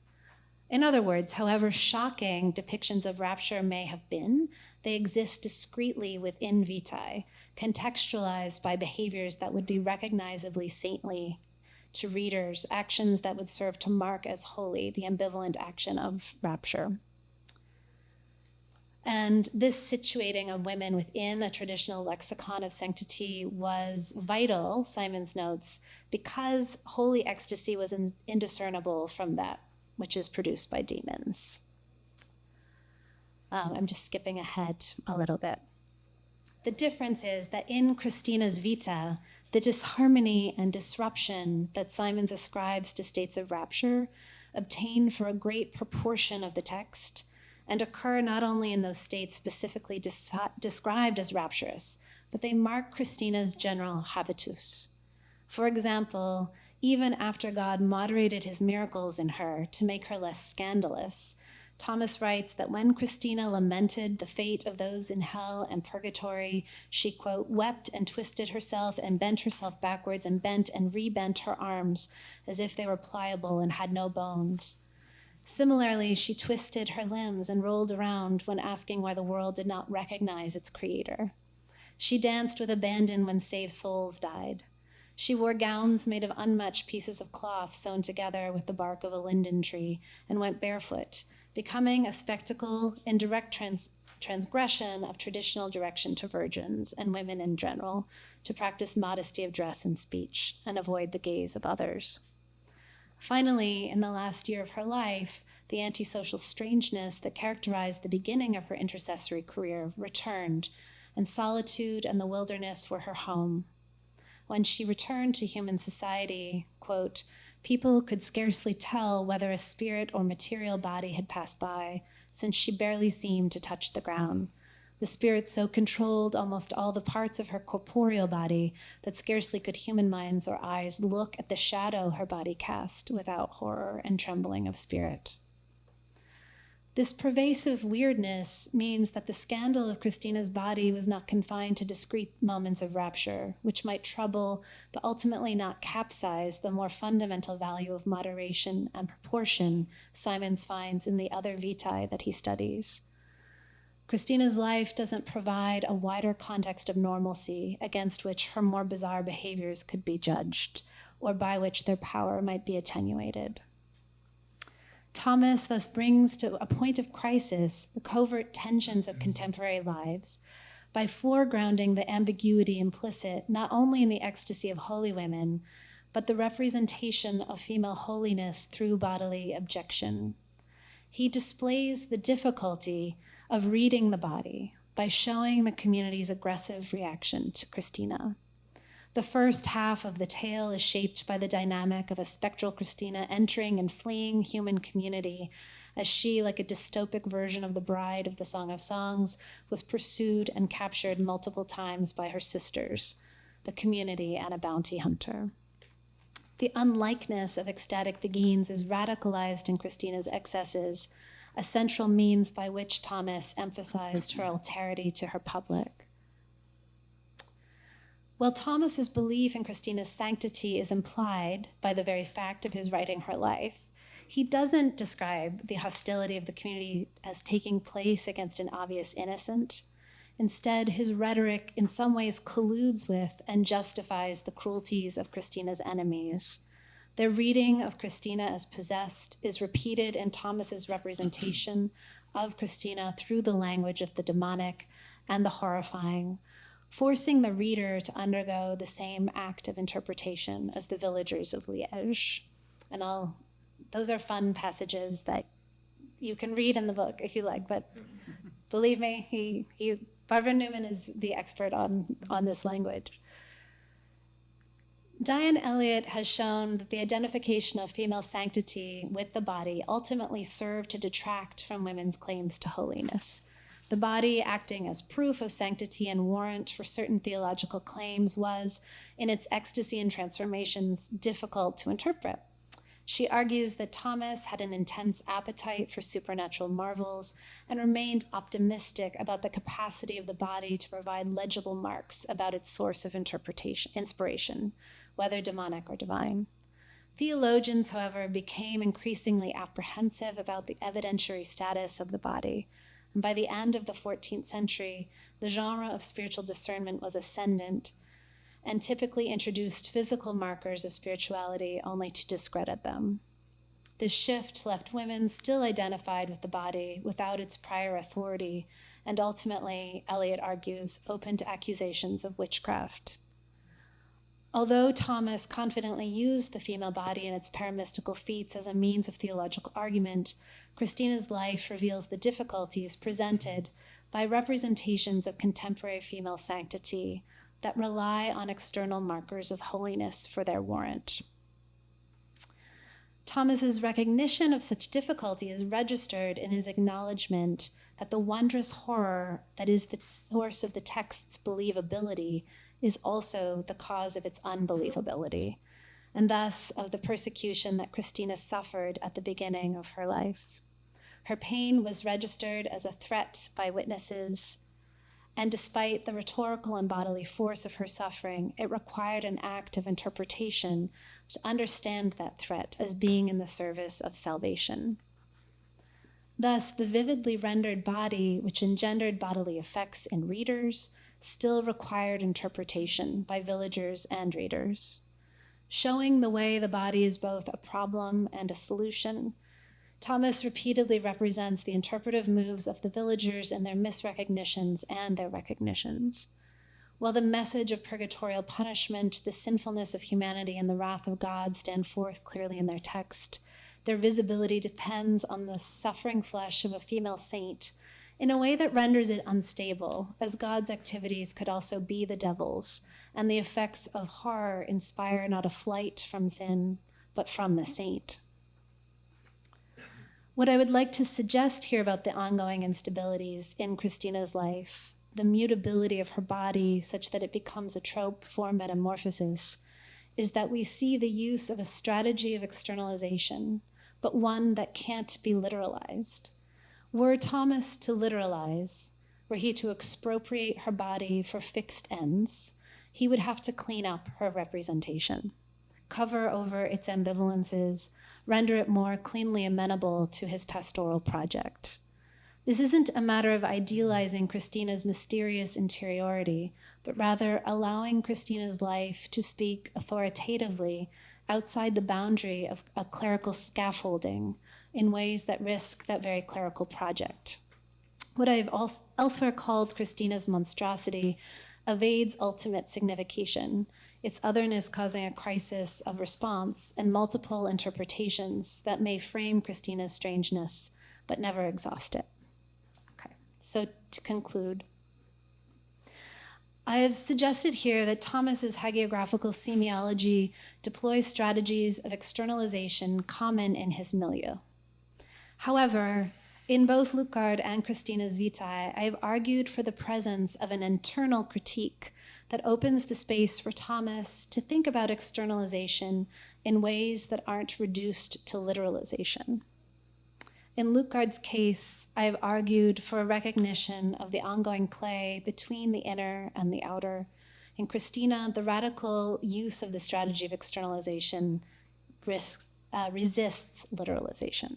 In other words, however shocking depictions of rapture may have been, they exist discreetly within vitae, contextualized by behaviors that would be recognizably saintly to readers, actions that would serve to mark as holy the ambivalent action of rapture. And this situating of women within a traditional lexicon of sanctity was vital, Simons notes, because holy ecstasy was indiscernible from that which is produced by demons. I'm just skipping ahead a little bit. The difference is that in Christina's vita, the disharmony and disruption that Simons ascribes to states of rapture obtain for a great proportion of the text and occur not only in those states specifically described as rapturous, but they mark Christina's general habitus. For example, even after God moderated his miracles in her to make her less scandalous, Thomas writes that when Christina lamented the fate of those in hell and purgatory, she, quote, wept and twisted herself and bent herself backwards and bent and rebent her arms as if they were pliable and had no bones. Similarly, she twisted her limbs and rolled around when asking why the world did not recognize its creator. She danced with abandon when saved souls died. She wore gowns made of unmatched pieces of cloth sewn together with the bark of a linden tree and went barefoot, becoming a spectacle in direct transgression of traditional direction to virgins and women in general, to practice modesty of dress and speech and avoid the gaze of others. Finally, in the last year of her life, the antisocial strangeness that characterized the beginning of her intercessory career returned, and solitude and the wilderness were her home. When she returned to human society, quote, people could scarcely tell whether a spirit or material body had passed by, since she barely seemed to touch the ground. The spirit so controlled almost all the parts of her corporeal body that scarcely could human minds or eyes look at the shadow her body cast without horror and trembling of spirit. This pervasive weirdness means that the scandal of Christina's body was not confined to discrete moments of rapture, which might trouble but ultimately not capsize the more fundamental value of moderation and proportion Simons finds in the other vitae that he studies. Christina's life doesn't provide a wider context of normalcy against which her more bizarre behaviors could be judged, or by which their power might be attenuated. Thomas thus brings to a point of crisis the covert tensions of contemporary lives by foregrounding the ambiguity implicit not only in the ecstasy of holy women, but the representation of female holiness through bodily objection. He displays the difficulty of reading the body by showing the community's aggressive reaction to Christina. The first half of the tale is shaped by the dynamic of a spectral Christina entering and fleeing human community as she, like a dystopic version of the bride of the Song of Songs, was pursued and captured multiple times by her sisters, the community, and a bounty hunter. The unlikeness of ecstatic beguines is radicalized in Christina's excesses, a central means by which Thomas emphasized her alterity to her public. While Thomas's belief in Christina's sanctity is implied by the very fact of his writing her life, he doesn't describe the hostility of the community as taking place against an obvious innocent. Instead, his rhetoric in some ways colludes with and justifies the cruelties of Christina's enemies. Their reading of Christina as possessed is repeated in Thomas's representation of Christina through the language of the demonic and the horrifying, forcing the reader to undergo the same act of interpretation as the villagers of Liège. And those are fun passages that you can read in the book if you like, but believe me, Barbara Newman is the expert on this language. Diane Elliott has shown that the identification of female sanctity with the body ultimately served to detract from women's claims to holiness. The body, acting as proof of sanctity and warrant for certain theological claims, was, in its ecstasy and transformations, difficult to interpret. She argues that Thomas had an intense appetite for supernatural marvels and remained optimistic about the capacity of the body to provide legible marks about its source of inspiration, whether demonic or divine. Theologians, however, became increasingly apprehensive about the evidentiary status of the body. And by the end of the 14th century, the genre of spiritual discernment was ascendant and typically introduced physical markers of spirituality only to discredit them. This shift left women still identified with the body without its prior authority, and ultimately, Elliott argues, open to accusations of witchcraft. Although Thomas confidently used the female body and its paramystical feats as a means of theological argument, Christina's life reveals the difficulties presented by representations of contemporary female sanctity that rely on external markers of holiness for their warrant. Thomas's recognition of such difficulty is registered in his acknowledgement that the wondrous horror that is the source of the text's believability is also the cause of its unbelievability, and thus of the persecution that Christina suffered at the beginning of her life. Her pain was registered as a threat by witnesses, and despite the rhetorical and bodily force of her suffering, it required an act of interpretation to understand that threat as being in the service of salvation. Thus, the vividly rendered body, which engendered bodily effects in readers, still required interpretation by villagers and readers. Showing the way the body is both a problem and a solution, Thomas repeatedly represents the interpretive moves of the villagers and their misrecognitions and their recognitions. While the message of purgatorial punishment, the sinfulness of humanity, and the wrath of God stand forth clearly in their text, their visibility depends on the suffering flesh of a female saint in a way that renders it unstable, as God's activities could also be the devil's, and the effects of horror inspire not a flight from sin, but from the saint. What I would like to suggest here about the ongoing instabilities in Christina's life, the mutability of her body such that it becomes a trope for metamorphosis, is that we see the use of a strategy of externalization, but one that can't be literalized. Were Thomas to literalize, were he to expropriate her body for fixed ends, he would have to clean up her representation, cover over its ambivalences, render it more cleanly amenable to his pastoral project. This isn't a matter of idealizing Christina's mysterious interiority, but rather allowing Christina's life to speak authoritatively outside the boundary of a clerical scaffolding in ways that risk that very clerical project. What I've elsewhere called Christina's monstrosity evades ultimate signification, its otherness causing a crisis of response and multiple interpretations that may frame Christina's strangeness, but never exhaust it. Okay, so to conclude, I have suggested here that Thomas's hagiographical semiology deploys strategies of externalization common in his milieu. However, in both Lucard and Christina's vitae, I have argued for the presence of an internal critique that opens the space for Thomas to think about externalization in ways that aren't reduced to literalization. In Lucard's case, I have argued for a recognition of the ongoing play between the inner and the outer. In Christina, the radical use of the strategy of externalization resists literalization.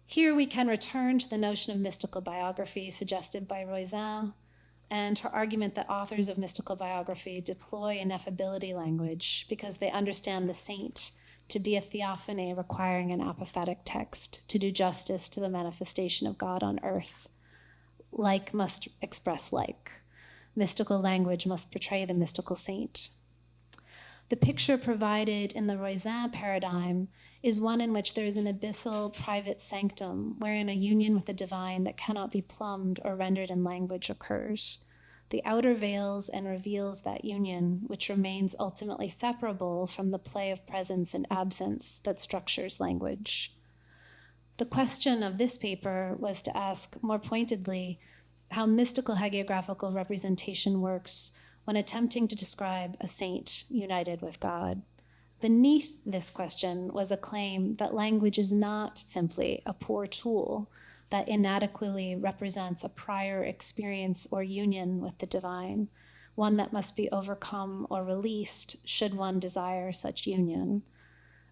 Here we can return to the notion of mystical biography suggested by Roisin and her argument that authors of mystical biography deploy ineffability language because they understand the saint to be a theophany requiring an apophatic text to do justice to the manifestation of God on earth. Like must express like. Mystical language must portray the mystical saint. The picture provided in the Roisin paradigm is one in which there is an abyssal private sanctum wherein a union with the divine that cannot be plumbed or rendered in language occurs. The outer veils and reveals that union, which remains ultimately separable from the play of presence and absence that structures language. The question of this paper was to ask more pointedly how mystical hagiographical representation works when attempting to describe a saint united with God. Beneath this question was a claim that language is not simply a poor tool that inadequately represents a prior experience or union with the divine, one that must be overcome or released should one desire such union.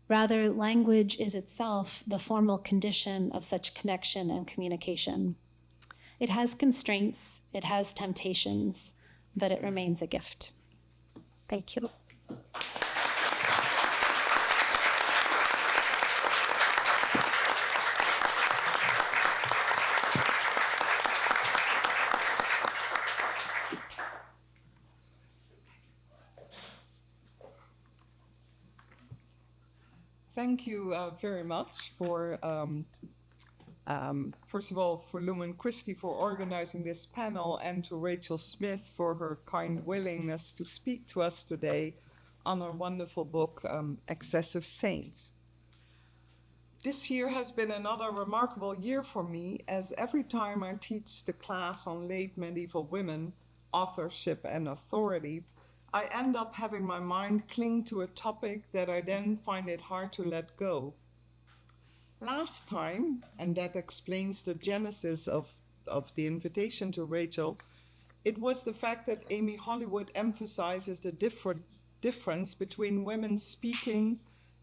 Rather, language is itself the formal condition of such connection and communication. It has constraints, it has temptations, but it remains a gift. Thank you. Thank you very much for, first of all, for Lumen Christi for organizing this panel, and to Rachel Smith for her kind willingness to speak to us today on her wonderful book, Excessive Saints. This year has been another remarkable year for me, as every time I teach the class on late medieval women, authorship and authority, I end up having my mind cling to a topic that I then find it hard to let go. Last time, and that explains the genesis of the invitation to Rachel, it was the fact that Amy Hollywood emphasizes the difference between women speaking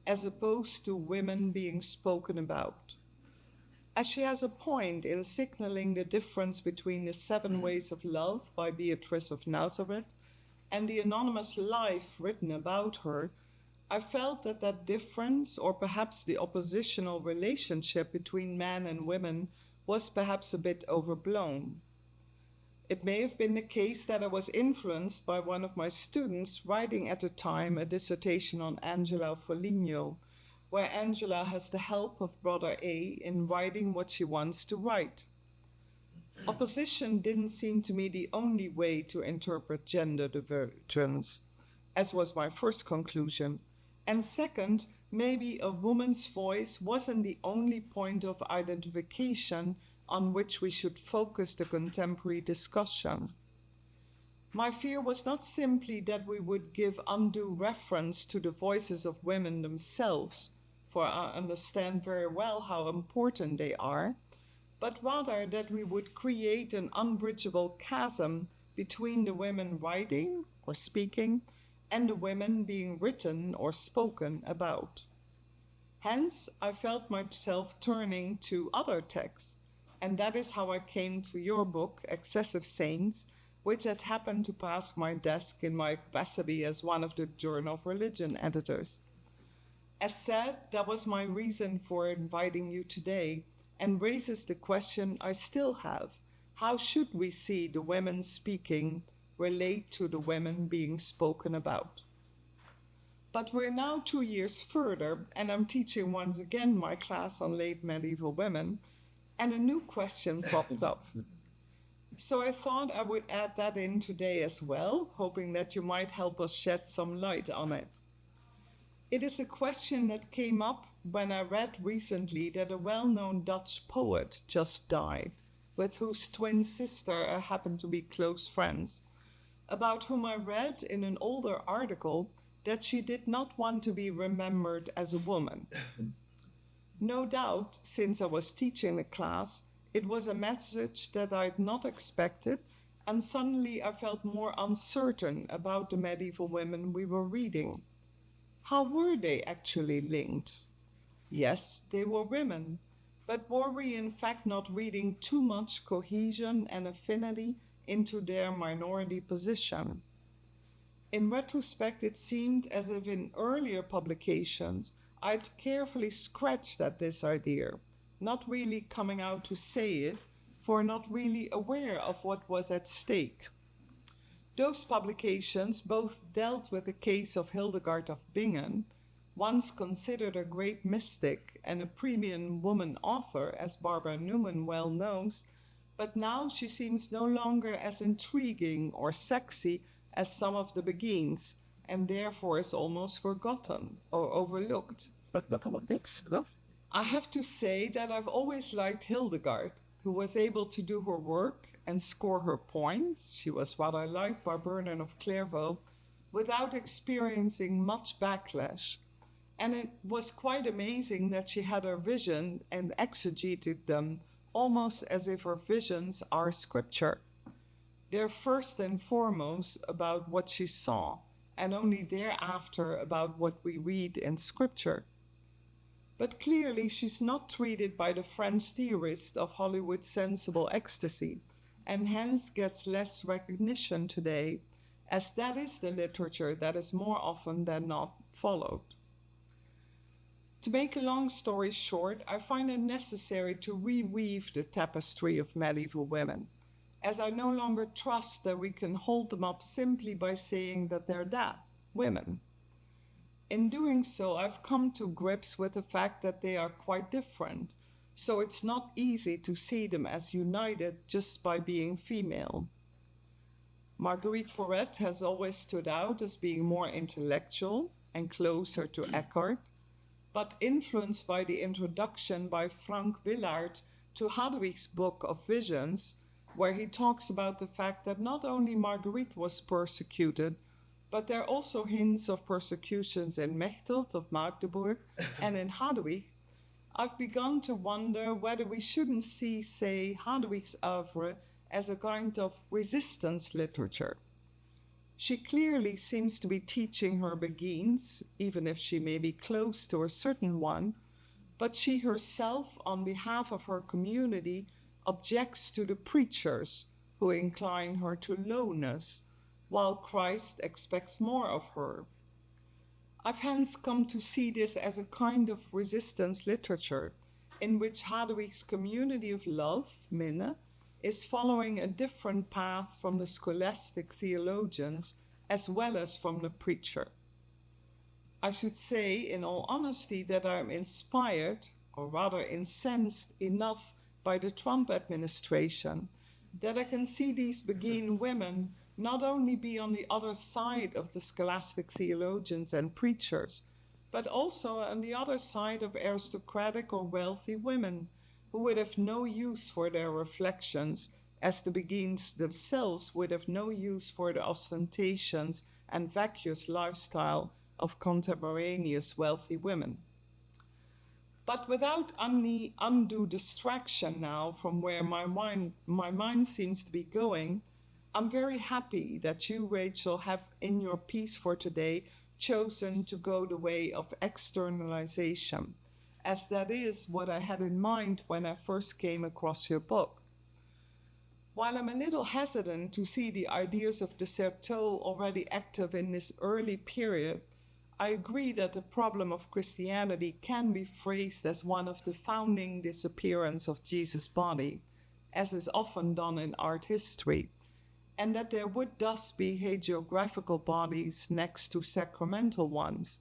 as opposed to women being spoken about. As she has a point in signaling the difference between the 7 Ways of Love by Beatrice of Nazareth and the anonymous life written about her, I felt that that difference, or perhaps the oppositional relationship between men and women, was perhaps a bit overblown. It may have been the case that I was influenced by one of my students writing at the time a dissertation on Angela Foligno, where Angela has the help of Brother A in writing what she wants to write. Opposition didn't seem to me the only way to interpret gender divergence, as was my first conclusion. And second, maybe a woman's voice wasn't the only point of identification on which we should focus the contemporary discussion. My fear was not simply that we would give undue reference to the voices of women themselves, for I understand very well how important they are, but rather that we would create an unbridgeable chasm between the women writing or speaking and the women being written or spoken about. Hence, I felt myself turning to other texts, And that is how I came to your book, Excessive Saints, which had happened to pass my desk in my capacity as one of the Journal of Religion editors. As said, that was my reason for inviting you today, and raises the question I still have. How should we see the women speaking relate to the women being spoken about? But we're now 2 years further, and I'm teaching once again my class on late medieval women, and a new question popped up. So I thought I would add that in today as well, hoping that you might help us shed some light on it. It is a question that came up when I read recently that a well-known Dutch poet just died, with whose twin sister I happen to be close friends, about whom I read in an older article that she did not want to be remembered as a woman. No doubt, since I was teaching the class, it was a message that I'd not expected, and suddenly I felt more uncertain about the medieval women we were reading. How were they actually linked? Yes, they were women, but were we in fact not reading too much cohesion and affinity into their minority position? In retrospect, it seemed as if in earlier publications I'd carefully scratched at this idea, not really coming out to say it, for not really aware of what was at stake. Those publications both dealt with the case of Hildegard of Bingen, once considered a great mystic and a premium woman author, as Barbara Newman well knows, but now she seems no longer as intriguing or sexy as some of the McGinns, and therefore is almost forgotten or overlooked. I have to say that I've always liked Hildegard, who was able to do her work and score her points. She was what I liked by Bernard of Clairvaux, without experiencing much backlash. And it was quite amazing that she had her vision and exegeted them almost as if her visions are scripture. They're first and foremost about what she saw, and only thereafter about what we read in scripture. But clearly she's not treated by the French theorist of Hollywood's sensible ecstasy, and hence gets less recognition today, as that is the literature that is more often than not followed. To make a long story short, I find it necessary to reweave the tapestry of medieval women, as I no longer trust that we can hold them up simply by saying that they're that, women. In doing so, I've come to grips with the fact that they are quite different, so it's not easy to see them as united just by being female. Marguerite Porete has always stood out as being more intellectual and closer to Eckhart, but influenced by the introduction by Frank Willard to Hadwig's book of Visions, where he talks about the fact that not only Marguerite was persecuted, but there are also hints of persecutions in Mechthild of Magdeburg and in Hadwig, I've begun to wonder whether we shouldn't see, say, Hadwig's oeuvre as a kind of resistance literature. She clearly seems to be teaching her beguines, even if she may be close to a certain one, but she herself, on behalf of her community, objects to the preachers who incline her to lowness, while Christ expects more of her. I've hence come to see this as a kind of resistance literature, in which Hadwig's community of love, minne, is following a different path from the scholastic theologians as well as from the preacher. I should say, in all honesty, that I'm inspired, or rather incensed enough by the Trump administration, that I can see these Beguine women not only be on the other side of the scholastic theologians and preachers, but also on the other side of aristocratic or wealthy women, who would have no use for their reflections, as the Beguines themselves would have no use for the ostentations and vacuous lifestyle of contemporaneous wealthy women. But without any undue distraction now from where my mind seems to be going, I'm very happy that you, Rachel, have in your piece for today chosen to go the way of externalization as that is what I had in mind when I first came across your book. While I'm a little hesitant to see the ideas of de Certeau already active in this early period, I agree that the problem of Christianity can be phrased as one of the founding disappearance of Jesus' body, as is often done in art history, and that there would thus be hagiographical bodies next to sacramental ones,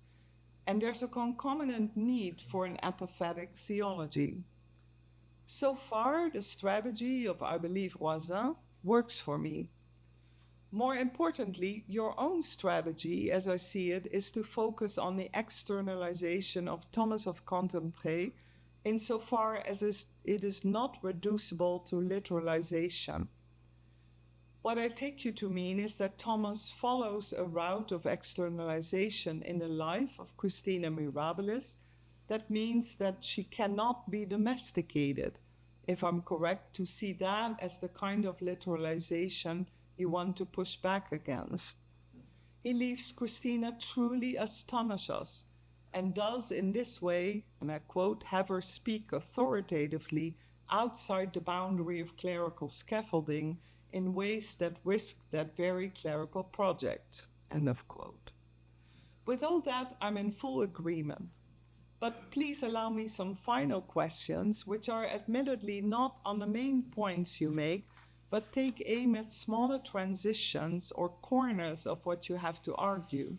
and there's a concomitant need for an apophatic theology. So far, the strategy of, I believe, Voisin works for me. More importantly, your own strategy, as I see it, is to focus on the externalization of Thomas of Cantimpré insofar as it is not reducible to literalization. What I take you to mean is that Thomas follows a route of externalization in the life of Christina Mirabilis. That means that she cannot be domesticated, if I'm correct, to see that as the kind of literalization you want to push back against. He leaves Christina truly astonish us, and does in this way, and I quote, have her speak authoritatively outside the boundary of clerical scaffolding in ways that risk that very clerical project, end of quote. With all that, I'm in full agreement. But please allow me some final questions, which are admittedly not on the main points you make, but take aim at smaller transitions or corners of what you have to argue.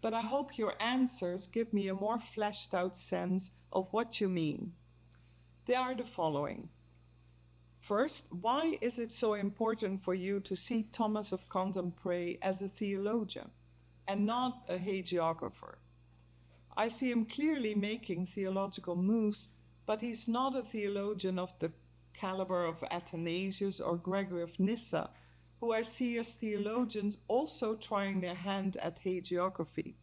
But I hope your answers give me a more fleshed out sense of what you mean. They are the following. First, why is it so important for you to see Thomas of Cantimpré as a theologian and not a hagiographer? I see him clearly making theological moves, but he's not a theologian of the caliber of Athanasius or Gregory of Nyssa, who I see as theologians also trying their hand at hagiography.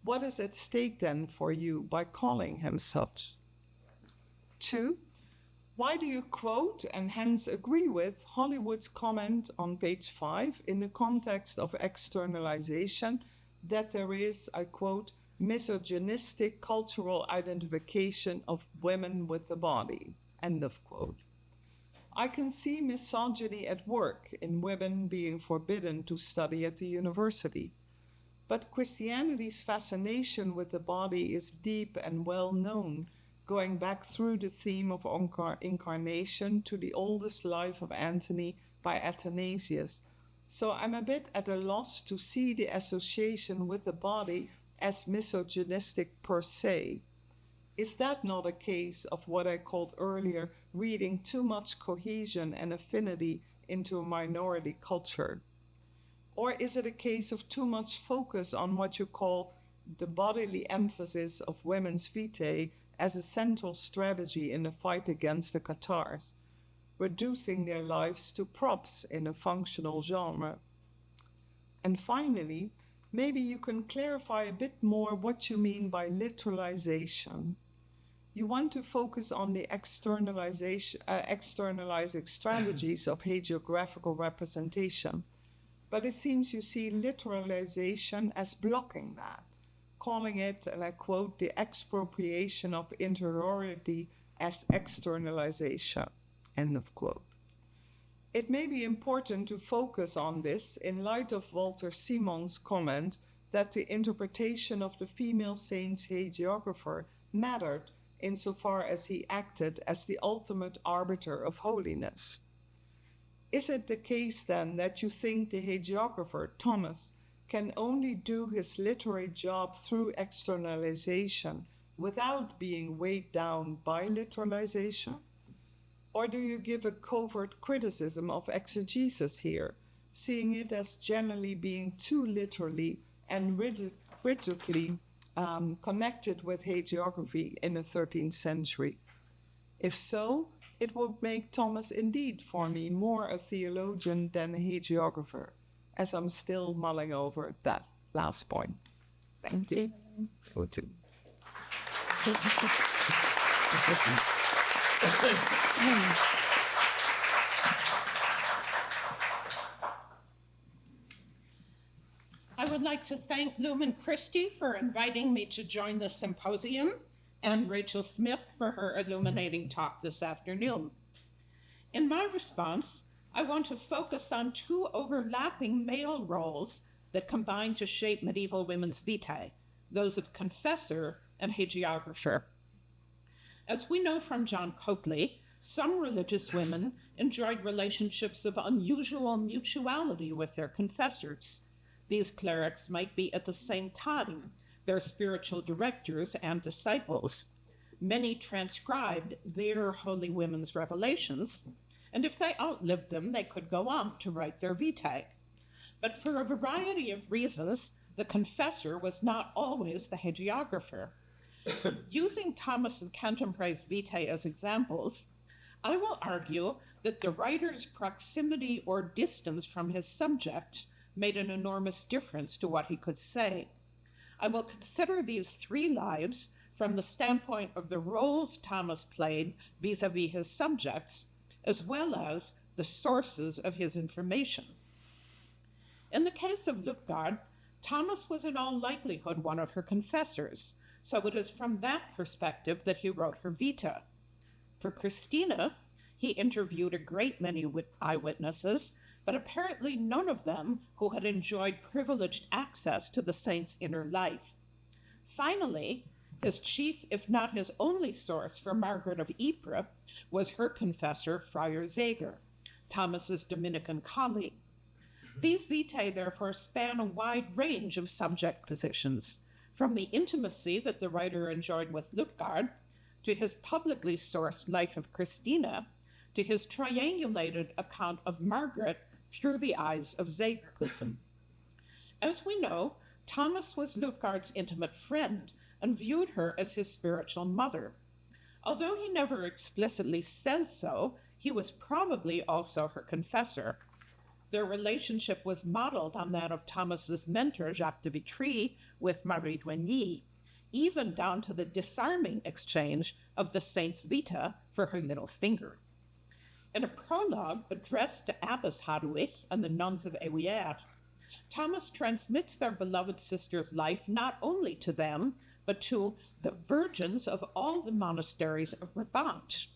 What is at stake then for you by calling him such? 2, why do you quote and hence agree with Hollywood's comment on page 5 in the context of externalization that there is, I quote, misogynistic cultural identification of women with the body, end of quote. I can see misogyny at work in women being forbidden to study at the university, but Christianity's fascination with the body is deep and well known, going back through the theme of incarnation to the oldest life of Antony by Athanasius. So I'm a bit at a loss to see the association with the body as misogynistic per se. Is that not a case of what I called earlier reading too much cohesion and affinity into a minority culture? Or is it a case of too much focus on what you call the bodily emphasis of women's vitae as a central strategy in the fight against the Cathars, reducing their lives to props in a functional genre? And finally, maybe you can clarify a bit more what you mean by literalization. You want to focus on the externalizing strategies of hagiographical representation, but it seems you see literalization as blocking that, calling it, and I quote, the expropriation of interiority as externalization, end of quote. It may be important to focus on this in light of Walter Simon's comment that the interpretation of the female saint's hagiographer mattered insofar as he acted as the ultimate arbiter of holiness. Is it the case then that you think the hagiographer, Thomas, can only do his literary job through externalization without being weighed down by literalization? Or do you give a covert criticism of exegesis here, seeing it as generally being too literally and rigidly connected with hagiography in the 13th century? If so, it would make Thomas indeed for me more a theologian than a hagiographer, as I'm still mulling over that last point. Thank you. Go to. I would like to thank Lumen Christi for inviting me to join the symposium. and Rachel Smith for her illuminating talk this afternoon. In my response, I want to focus on two overlapping male roles that combine to shape medieval women's vitae, those of confessor and hagiographer. As we know from John Copley, some religious women enjoyed relationships of unusual mutuality with their confessors. These clerics might be at the same time their spiritual directors and disciples. Many transcribed their holy women's revelations, and if they outlived them, they could go on to write their vitae. But for a variety of reasons, the confessor was not always the hagiographer. Using Thomas of Cantimpré's vitae as examples, I will argue that the writer's proximity or distance from his subject made an enormous difference to what he could say. I will consider these three lives from the standpoint of the roles Thomas played vis-a-vis his subjects, as well as the sources of his information. In the case of Lutgard, Thomas was in all likelihood one of her confessors, so it is from that perspective that he wrote her vita. For Christina, he interviewed a great many eyewitnesses, but apparently none of them who had enjoyed privileged access to the saint's inner life. Finally, his chief, if not his only source for Margaret of Ypres was her confessor, Friar Zager, Thomas's Dominican colleague. These vitae therefore span a wide range of subject positions, from the intimacy that the writer enjoyed with Lutgard, to his publicly sourced life of Christina, to his triangulated account of Margaret through the eyes of Zager. As we know, Thomas was Lutgard's intimate friend and viewed her as his spiritual mother. Although he never explicitly says so, he was probably also her confessor. Their relationship was modeled on that of Thomas's mentor, Jacques de Vitry, with Marie Douanier, even down to the disarming exchange of the saint's vita for her little finger. In a prologue addressed to Abbess Hadwig and the nuns of Éwillère, Thomas transmits their beloved sister's life not only to them, but to the virgins of all the monasteries of Brabant,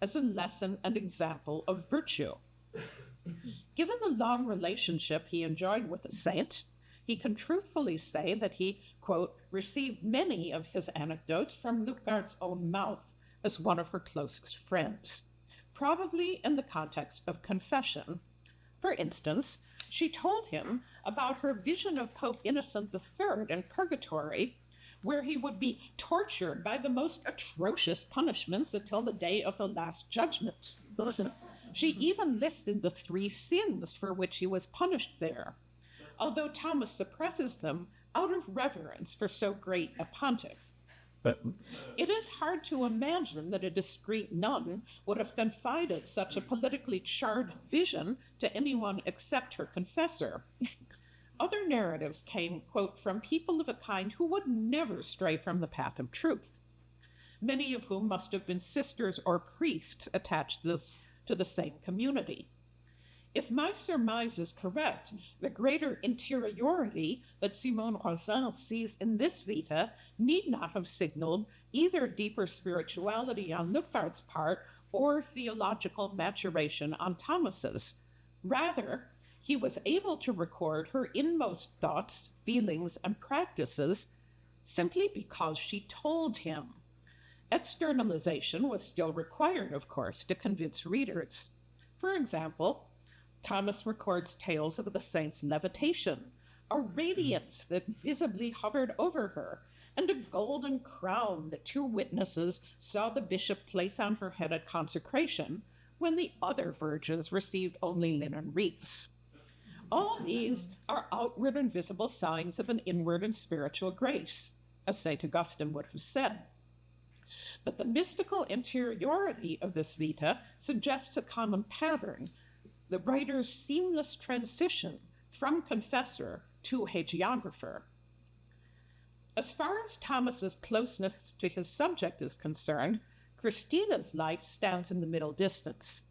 as a lesson and example of virtue. Given the long relationship he enjoyed with the saint, he can truthfully say that he, quote, received many of his anecdotes from Lutgard's own mouth as one of her closest friends, probably in the context of confession. For instance, she told him about her vision of Pope Innocent III in purgatory, where he would be tortured by the most atrocious punishments until the day of the Last Judgment. She even listed the 3 sins for which he was punished there, although Thomas suppresses them out of reverence for so great a pontiff. It is hard to imagine that a discreet nun would have confided such a politically charged vision to anyone except her confessor. Other narratives came, quote, from people of a kind who would never stray from the path of truth, many of whom must have been sisters or priests attached to the same community. If my surmise is correct, the greater interiority that Simone Rosin sees in this vita need not have signaled either deeper spirituality on Lutgard's part or theological maturation on Thomas's. Rather, he was able to record her inmost thoughts, feelings, and practices simply because she told him. Externalization was still required, of course, to convince readers. For example, Thomas records tales of the saint's levitation, a radiance that visibly hovered over her, and a golden crown that 2 witnesses saw the bishop place on her head at consecration, when the other virgins received only linen wreaths. All these are outward and visible signs of an inward and spiritual grace, as St. Augustine would have said. But the mystical interiority of this vita suggests a common pattern, the writer's seamless transition from confessor to hagiographer. As far as Thomas's closeness to his subject is concerned, Christina's life stands in the middle distance.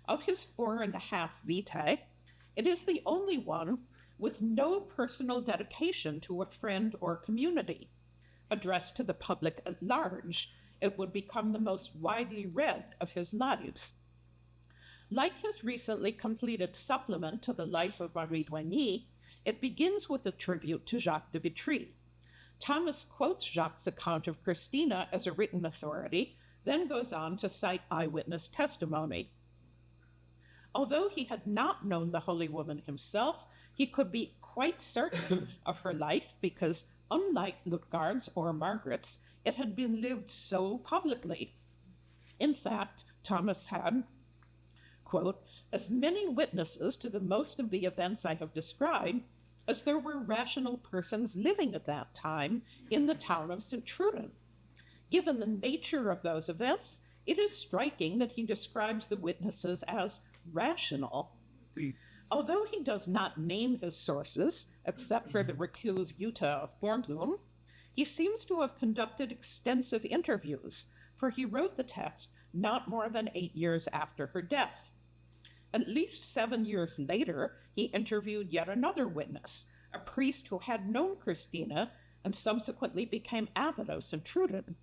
Of his 4.5 vitae, it is the only one with no personal dedication to a friend or community. addressed to the public at large, it would become the most widely read of his lives. Like his recently completed supplement to the life of Marie Douanier, it begins with a tribute to Jacques de Vitry. Thomas quotes Jacques' account of Christina as a written authority, then goes on to cite eyewitness testimony. Although he had not known the holy woman himself, he could be quite certain of her life because, unlike Lutgard's or Margaret's, it had been lived so publicly. In fact, Thomas had, quote, as many witnesses to the most of the events I have described as there were rational persons living at that time in the town of St. Truden. Given the nature of those events, it is striking that he describes the witnesses as rational. Although he does not name his sources, except for the recluse Jutta of Borglum, he seems to have conducted extensive interviews, for he wrote the text not more than 8 years after her death. At least 7 years later, he interviewed yet another witness, a priest who had known Christina and subsequently became abbot of St. Truden.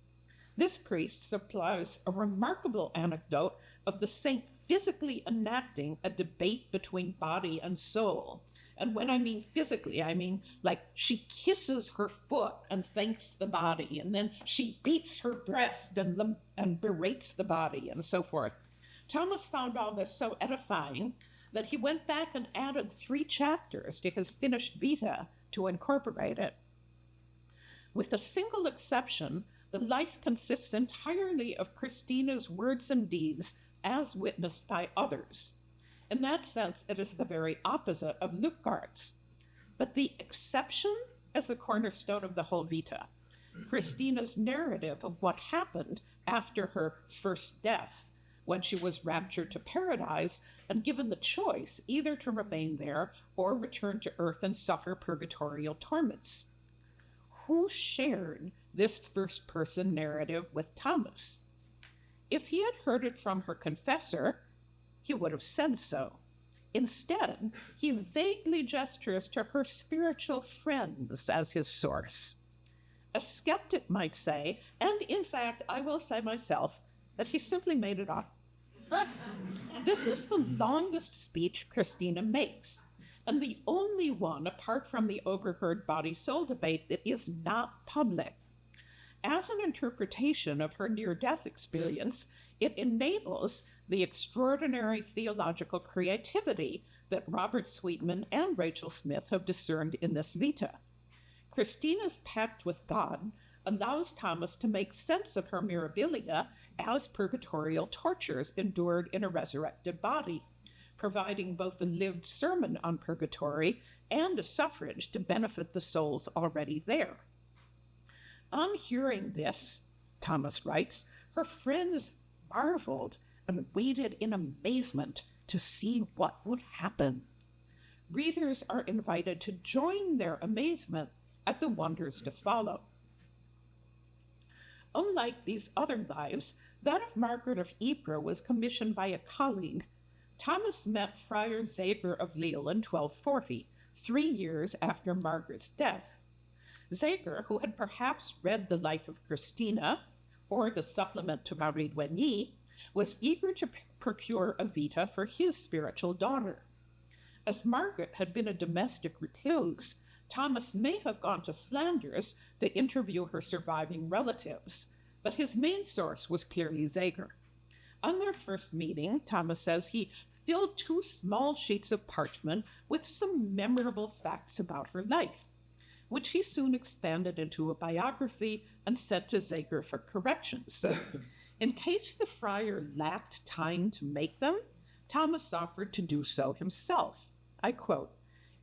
This priest supplies a remarkable anecdote of the saint physically enacting a debate between body and soul. And when I mean physically, I mean like she kisses her foot and thanks the body, and then she beats her breast and berates the body, and so forth. Thomas found all this so edifying that he went back and added 3 chapters to his finished vitae to incorporate it. With a single exception, the life consists entirely of Christina's words and deeds as witnessed by others. In that sense, it is the very opposite of Lutgard's. But the exception is the cornerstone of the whole vita, Christina's narrative of what happened after her first death, when she was raptured to paradise and given the choice either to remain there or return to earth and suffer purgatorial torments. Who shared this first-person narrative with Thomas? If he had heard it from her confessor, he would have said so. Instead, he vaguely gestures to her spiritual friends as his source. A skeptic might say, and in fact, I will say myself, that he simply made it up. This is the longest speech Christina makes, and the only one, apart from the overheard body-soul debate, that is not public. As an interpretation of her near-death experience, it enables the extraordinary theological creativity that Robert Sweetman and Rachel Smith have discerned in this vita. Christina's pact with God allows Thomas to make sense of her mirabilia as purgatorial tortures endured in a resurrected body, providing both a lived sermon on purgatory and a suffrage to benefit the souls already there. On hearing this, Thomas writes, her friends marveled and waited in amazement to see what would happen. Readers are invited to join their amazement at the wonders to follow. Unlike these other lives, that of Margaret of Ypres was commissioned by a colleague. Thomas met Friar Zager of Lille in 1240, 3 years after Margaret's death. Zager, who had perhaps read the life of Christina, or the supplement to Marie Douanier, was eager to procure a vita for his spiritual daughter. As Margaret had been a domestic recluse, Thomas may have gone to Flanders to interview her surviving relatives, but his main source was clearly Zager. On their first meeting, Thomas says he filled 2 small sheets of parchment with some memorable facts about her life, which he soon expanded into a biography and sent to Zager for corrections. In case the friar lacked time to make them, Thomas offered to do so himself. I quote,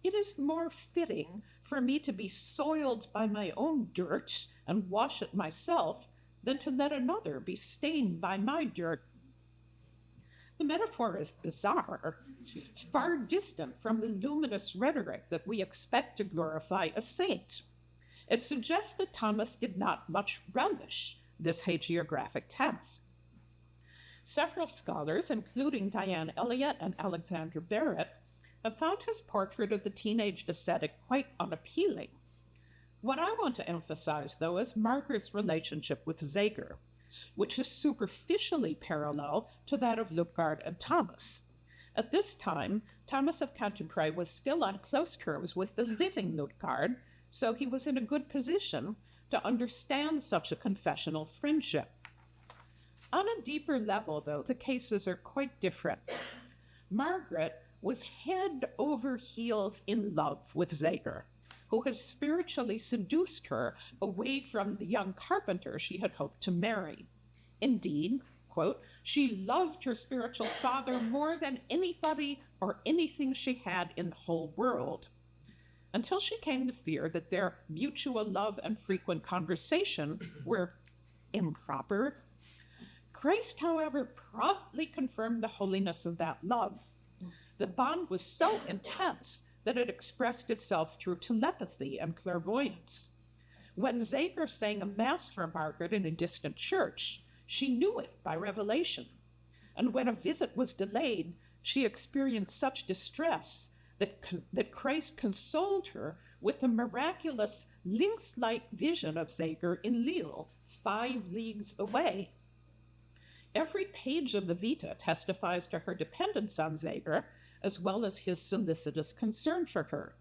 "It is more fitting for me to be soiled by my own dirt and wash it myself than to let another be stained by my dirt." The metaphor is bizarre, far distant from the luminous rhetoric that we expect to glorify a saint. It suggests that Thomas did not much relish this hagiographic task. Several scholars, including Diane Elliott and Alexander Barrett, have found his portrait of the teenage ascetic quite unappealing. What I want to emphasize, though, is Margaret's relationship with Zager, which is superficially parallel to that of Lutgard and Thomas. At this time, Thomas of Cantimpré was still on close terms with the living Lutgard, so he was in a good position to understand such a confessional friendship. On a deeper level, though, the cases are quite different. Margaret was head over heels in love with Zager, who had spiritually seduced her away from the young carpenter she had hoped to marry. Indeed, quote, she loved her spiritual father more than anybody or anything she had in the whole world, until she came to fear that their mutual love and frequent conversation were improper. Christ, however, promptly confirmed the holiness of that love. The bond was so intense that it expressed itself through telepathy and clairvoyance. When Zager sang a mass for Margaret in a distant church, she knew it by revelation. And when a visit was delayed, she experienced such distress that Christ consoled her with a miraculous lynx-like vision of Zager in Lille, 5 leagues away. Every page of the Vita testifies to her dependence on Zager, as well as his solicitous concern for her.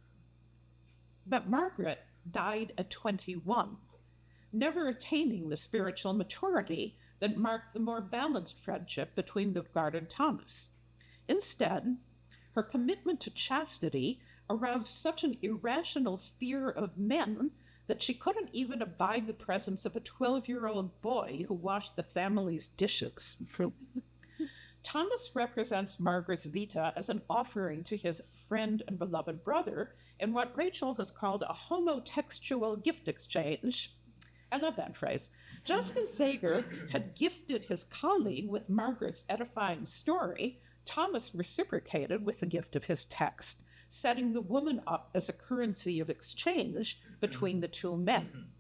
But Margaret died at 21, never attaining the spiritual maturity that marked the more balanced friendship between Lutgard and Thomas. Instead, her commitment to chastity aroused such an irrational fear of men that she couldn't even abide the presence of a 12-year-old boy who washed the family's dishes. Thomas represents Margaret's Vita as an offering to his friend and beloved brother in what Rachel has called a homotextual gift exchange. I love that phrase. Just as Zager had gifted his colleague with Margaret's edifying story, Thomas reciprocated with the gift of his text, setting the woman up as a currency of exchange between the two men.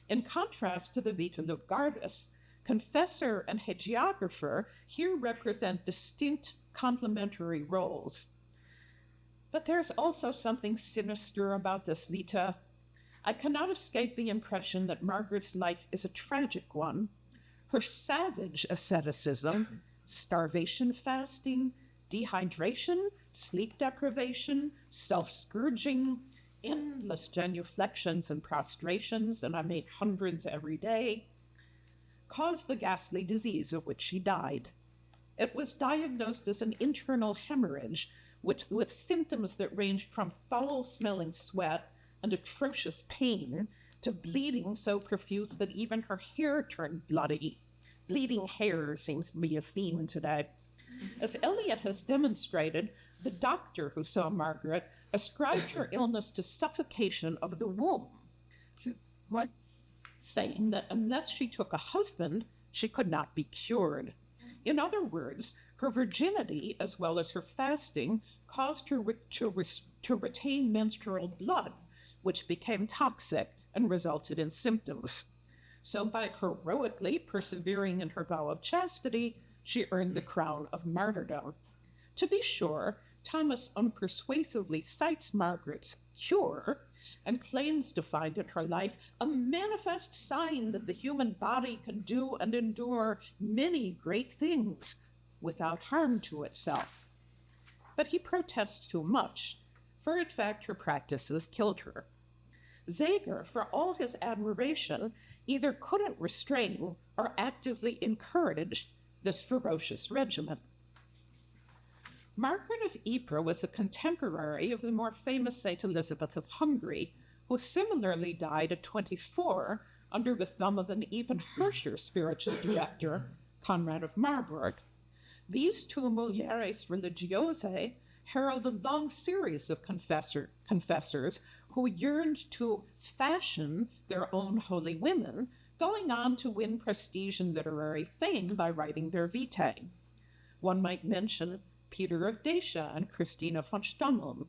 In contrast to the Vita Lutgardis, confessor and hagiographer here represent distinct complementary roles. But there's also something sinister about this Vita. I cannot escape the impression that Margaret's life is a tragic one. Her savage asceticism, starvation fasting, dehydration, sleep deprivation, self-scourging, endless genuflections and prostrations, and I made hundreds every day, caused the ghastly disease of which she died. It was diagnosed as an internal hemorrhage, with symptoms that ranged from foul-smelling sweat and atrocious pain to bleeding so profuse that even her hair turned bloody. Bleeding hair seems to be a theme today. As Eliot has demonstrated, the doctor who saw Margaret ascribed her illness to suffocation of the womb, saying that unless she took a husband, she could not be cured. In other words, her virginity, as well as her fasting, caused her to retain menstrual blood, which became toxic and resulted in symptoms. So by heroically persevering in her vow of chastity, she earned the crown of martyrdom. To be sure, Thomas unpersuasively cites Margaret's cure and claims to find in her life a manifest sign that the human body can do and endure many great things without harm to itself. But he protests too much, for in fact her practices killed her. Zager, for all his admiration, either couldn't restrain or actively encourage this ferocious regimen. Margaret of Ypres was a contemporary of the more famous Saint Elizabeth of Hungary, who similarly died at 24 under the thumb of an even harsher spiritual director, Conrad of Marburg. These two mulieres religiose herald a long series of confessors who yearned to fashion their own holy women, going on to win prestige and literary fame by writing their vitae. One might mention Peter of Dacia and Christina von Stummeln,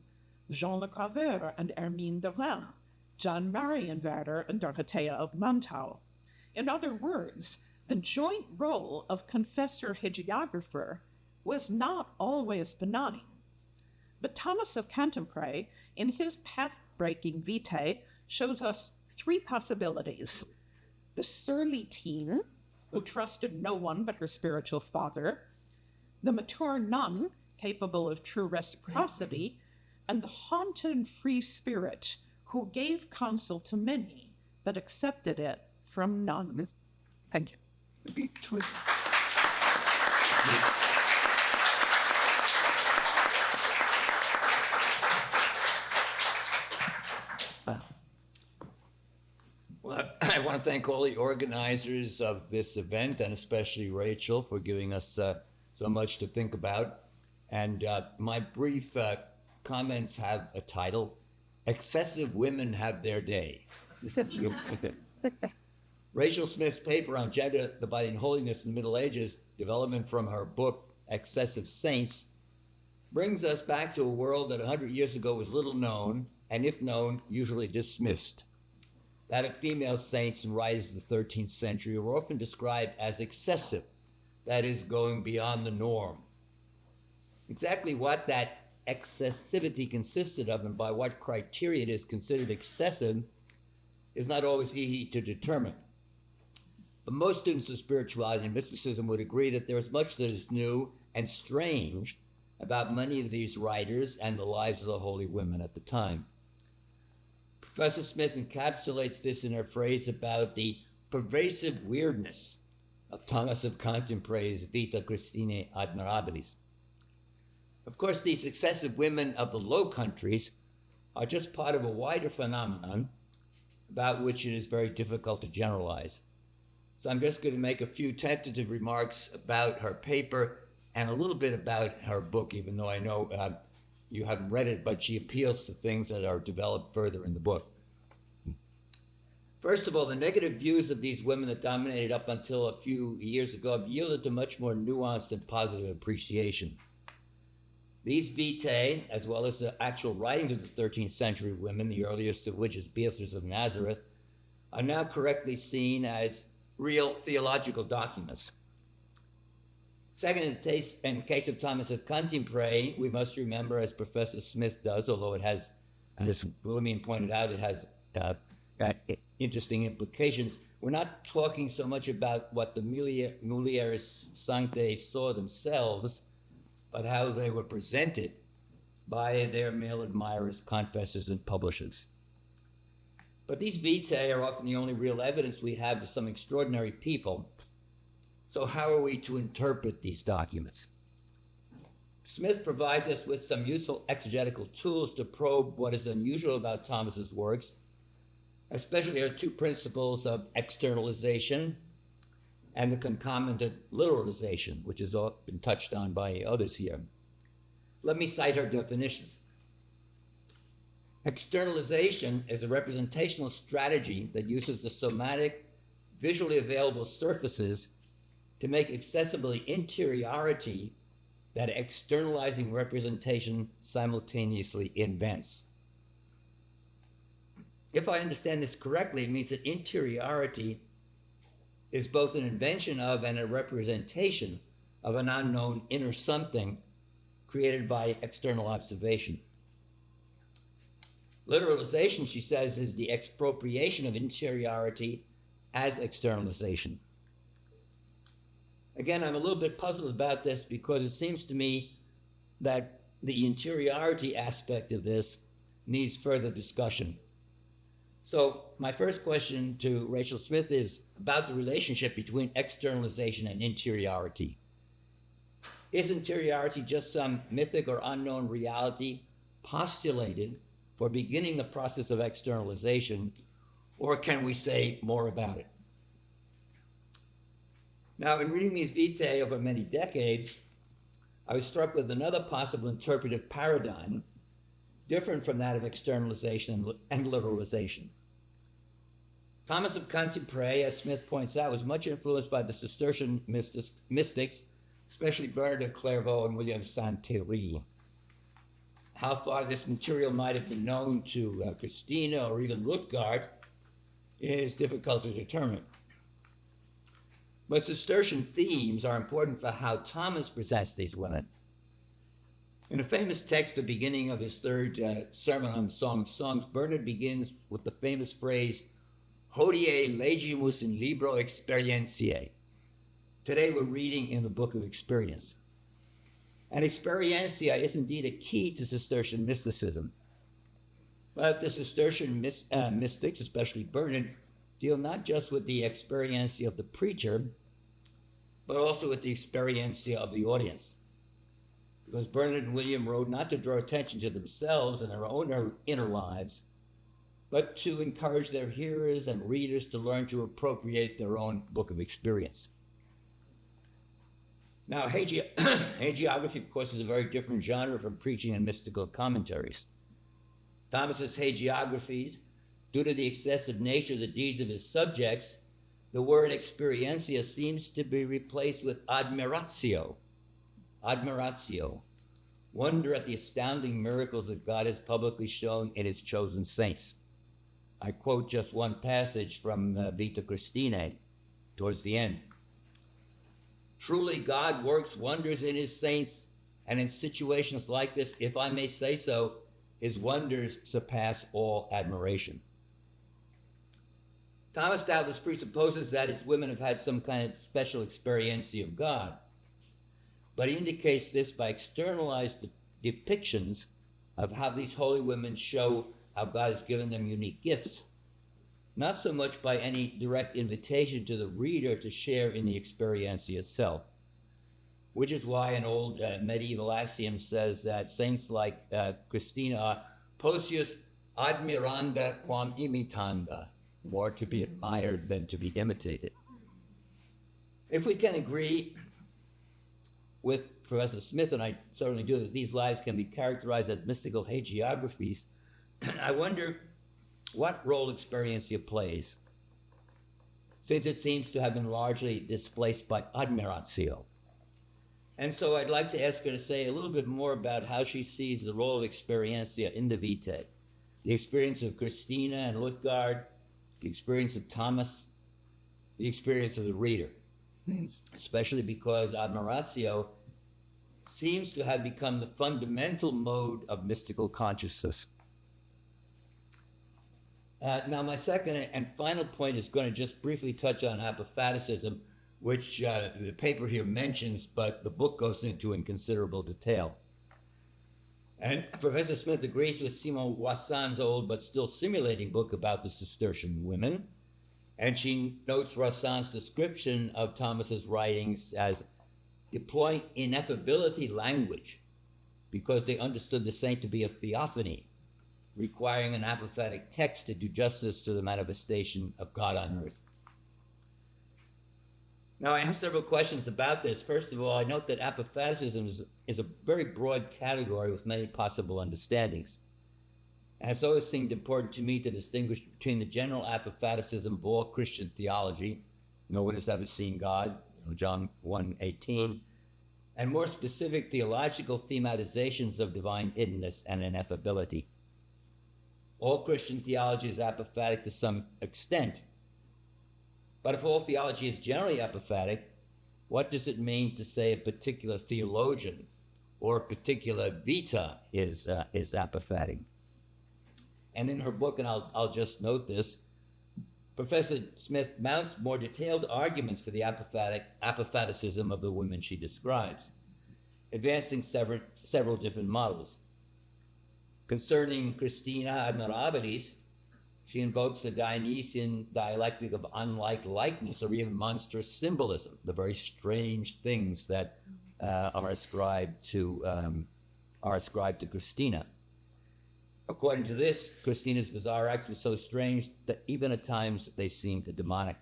Jean le Graveur and Hermine de Reims, John Marienwerder and Dorothea of Mantau. In other words, the joint role of confessor-hagiographer was not always benign. But Thomas of Cantimpré, in his path-breaking vitae, shows us three possibilities: the surly teen, who trusted no one but her spiritual father; the mature nun, capable of true reciprocity; and the haunted free spirit, who gave counsel to many, but accepted it from none. Thank you. Well, I want to thank all the organizers of this event, and especially Rachel, for giving us so much to think about. And my brief comments have a title: Excessive Women Have Their Day. Rachel Smith's paper on gender, the body, and holiness in the Middle Ages, development from her book, Excessive Saints, brings us back to a world that 100 years ago was little known, and if known, usually dismissed. That of female saints and writers of the 13th century were often described as excessive, that is, going beyond the norm. Exactly what that excessivity consisted of and by what criteria it is considered excessive is not always easy to determine. But most students of spirituality and mysticism would agree that there is much that is new and strange about many of these writers and the lives of the holy women at the time. Professor Smith encapsulates this in her phrase about the pervasive weirdness of Thomas of Cantimpré's Vita Christinae Admirabilis. Of course, these excessive women of the Low Countries are just part of a wider phenomenon about which it is very difficult to generalize. So I'm just going to make a few tentative remarks about her paper and a little bit about her book, even though I know you haven't read it, but she appeals to things that are developed further in the book. First of all, the negative views of these women that dominated up until a few years ago have yielded to much more nuanced and positive appreciation. These vitae, as well as the actual writings of the 13th century women, the earliest of which is Beatrice of Nazareth, are now correctly seen as real theological documents. Second, in the case of Thomas of Cantimpré, we must remember, as Professor Smith does, although it has, as Willemien pointed out, it has interesting implications. We're not talking so much about what the mulieres sanctae saw themselves, but how they were presented by their male admirers, confessors, and publishers. But these vitae are often the only real evidence we have of some extraordinary people. So how are we to interpret these documents? Smith provides us with some useful exegetical tools to probe what is unusual about Thomas's works, especially our two principles of externalization and the concomitant literalization, which has been touched on by others here. Let me cite her definitions. Externalization is a representational strategy that uses the somatic, visually available surfaces to make accessible interiority that externalizing representation simultaneously invents. If I understand this correctly, it means that interiority is both an invention of and a representation of an unknown inner something created by external observation. Literalization, she says, is the expropriation of interiority as externalization. Again, I'm a little bit puzzled about this because it seems to me that the interiority aspect of this needs further discussion. So my first question to Rachel Smith is about the relationship between externalization and interiority. Is interiority just some mythic or unknown reality postulated for beginning the process of externalization, or can we say more about it? Now, in reading these vitae over many decades, I was struck with another possible interpretive paradigm different from that of externalization and literalization. Thomas of Cantimpré, as Smith points out, was much influenced by the Cistercian mystics, especially Bernard of Clairvaux and William of Saint-Thierry. How far this material might have been known to Christina or even Lutgard is difficult to determine. But Cistercian themes are important for how Thomas presents these women. In a famous text, the beginning of his third sermon on the Song of Songs, Bernard begins with the famous phrase, Hodie legimus in libro experientiae. Today we're reading in the book of experience. And experientia is indeed a key to Cistercian mysticism. But the Cistercian mystics, especially Bernard, deal not just with the experientia of the preacher, but also with the experientia of the audience. Because Bernard and William wrote not to draw attention to themselves and their own inner lives, but to encourage their hearers and readers to learn to appropriate their own book of experience. Now, hagiography, of course, is a very different genre from preaching and mystical commentaries. Thomas's hagiographies, due to the excessive nature of the deeds of his subjects, the word experientia seems to be replaced with admiratio. Admiratio, wonder at the astounding miracles that God has publicly shown in his chosen saints. I quote just one passage from Vita Christinae towards the end. Truly, God works wonders in his saints, and in situations like this, if I may say so, his wonders surpass all admiration. Thomas doubtless presupposes that his women have had some kind of special experiency of God, but he indicates this by externalized depictions of how these holy women show how God has given them unique gifts, not so much by any direct invitation to the reader to share in the experientia itself, which is why an old medieval axiom says that saints like Christina are potius admiranda quam imitanda, more to be admired than to be imitated. If we can agree with Professor Smith, and I certainly do, that these lives can be characterized as mystical hagiographies, I wonder what role experientia plays, since it seems to have been largely displaced by admiratio. And so I'd like to ask her to say a little bit more about how she sees the role of experientia in the vitae, the experience of Christina and Lutgard, the experience of Thomas, the experience of the reader, especially because admiratio seems to have become the fundamental mode of mystical consciousness. Now, my second and final point is going to just briefly touch on apophaticism, which the paper here mentions, but the book goes into in considerable detail. And Professor Smith agrees with Simon Wassan's old but still simulating book about the Cistercian women, and she notes Wassan's description of Thomas's writings as deploying ineffability language because they understood the saint to be a theophany, requiring an apophatic text to do justice to the manifestation of God on earth. Now, I have several questions about this. First of all, I note that apophaticism is a very broad category with many possible understandings. And it's always seemed important to me to distinguish between the general apophaticism of all Christian theology, no one has ever seen God, John 1:18, and more specific theological thematizations of divine hiddenness and ineffability. All Christian theology is apophatic to some extent. But if all theology is generally apophatic, what does it mean to say a particular theologian or a particular vita is apophatic? And in her book, and I'll just note this, Professor Smith mounts more detailed arguments for the apophaticism of the women she describes, advancing several different models. Concerning Christina Admirabilis, she invokes the Dionysian dialectic of unlike likeness, or even monstrous symbolism, the very strange things that are ascribed to Christina. According to this, Christina's bizarre acts were so strange that even at times they seemed demonic,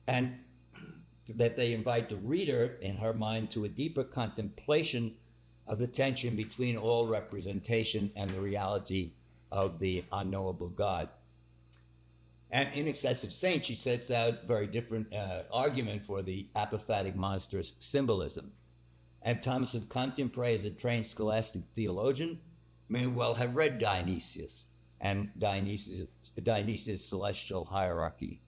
and that they invite the reader, in her mind, to a deeper contemplation of the tension between all representation and the reality of the unknowable God. And in Excessive Saints, she sets out a very different argument for the apophatic monstrous symbolism. And Thomas of Cantimpré, as a trained scholastic theologian, may well have read Dionysius and Dionysius' celestial hierarchy.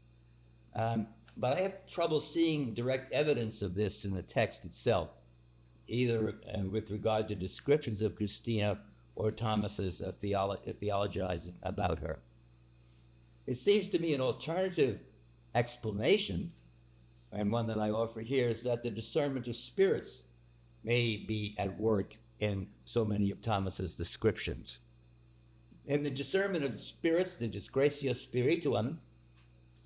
But I have trouble seeing direct evidence of this in the text itself, either with regard to descriptions of Christina or Thomas's theologizing about her. It seems to me an alternative explanation, and one that I offer here, is that the discernment of spirits may be at work in so many of Thomas's descriptions. In the discernment of spirits, the disgratio spirituum,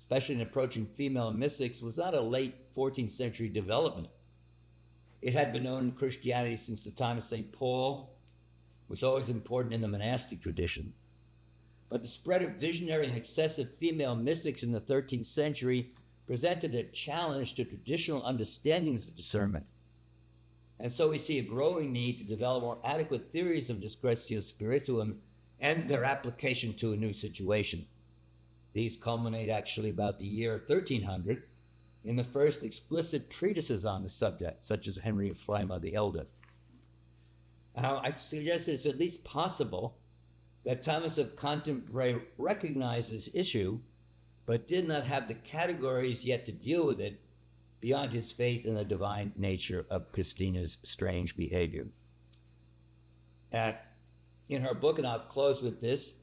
especially in approaching female mystics, was not a late 14th century development. It had been known in Christianity since the time of St. Paul, was always important in the monastic tradition. But the spread of visionary and excessive female mystics in the 13th century presented a challenge to traditional understandings of discernment. And so we see a growing need to develop more adequate theories of disgratio spirituum and their application to a new situation. These culminate actually about the year 1300 in the first explicit treatises on the subject, such as Henry of Freimar the Elder. Now, I suggest it's at least possible that Thomas of Cantimpré recognized this issue, but did not have the categories yet to deal with it beyond his faith in the divine nature of Christina's strange behavior. In her book, and I'll close with this,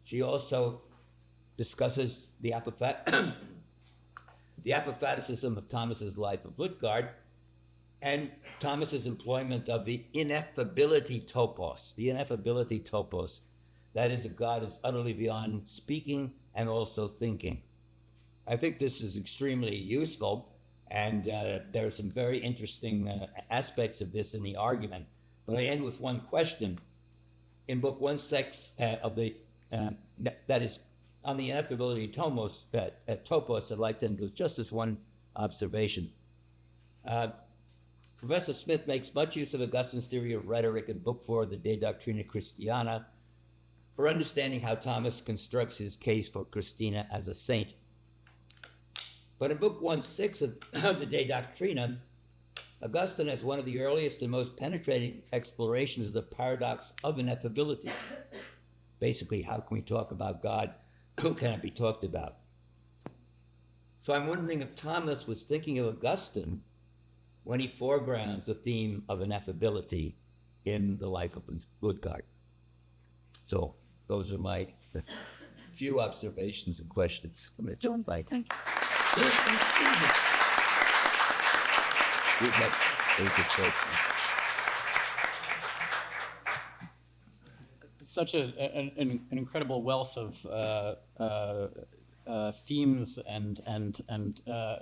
she also discusses the apophaticism of Thomas's life of Lutgard, and Thomas's employment of the ineffability topos. The ineffability topos, that is, that God is utterly beyond speaking and also thinking. I think this is extremely useful, and there are some very interesting aspects of this in the argument. But I end with one question. In Book 1-6 of the, that is, on the ineffability topos, I'd like to end with just this one observation. Professor Smith makes much use of Augustine's theory of rhetoric in Book 4 of the De Doctrina Christiana for understanding how Thomas constructs his case for Christina as a saint. But in Book 1-6 of the De Doctrina, Augustine has one of the earliest and most penetrating explorations of the paradox of ineffability. Basically, how can we talk about God who can't be talked about? So I'm wondering if Thomas was thinking of Augustine when he foregrounds the theme of ineffability in the life of Lutgard. So those are my few observations and questions. I'm going to jump by. Thank you. Such an incredible wealth of themes and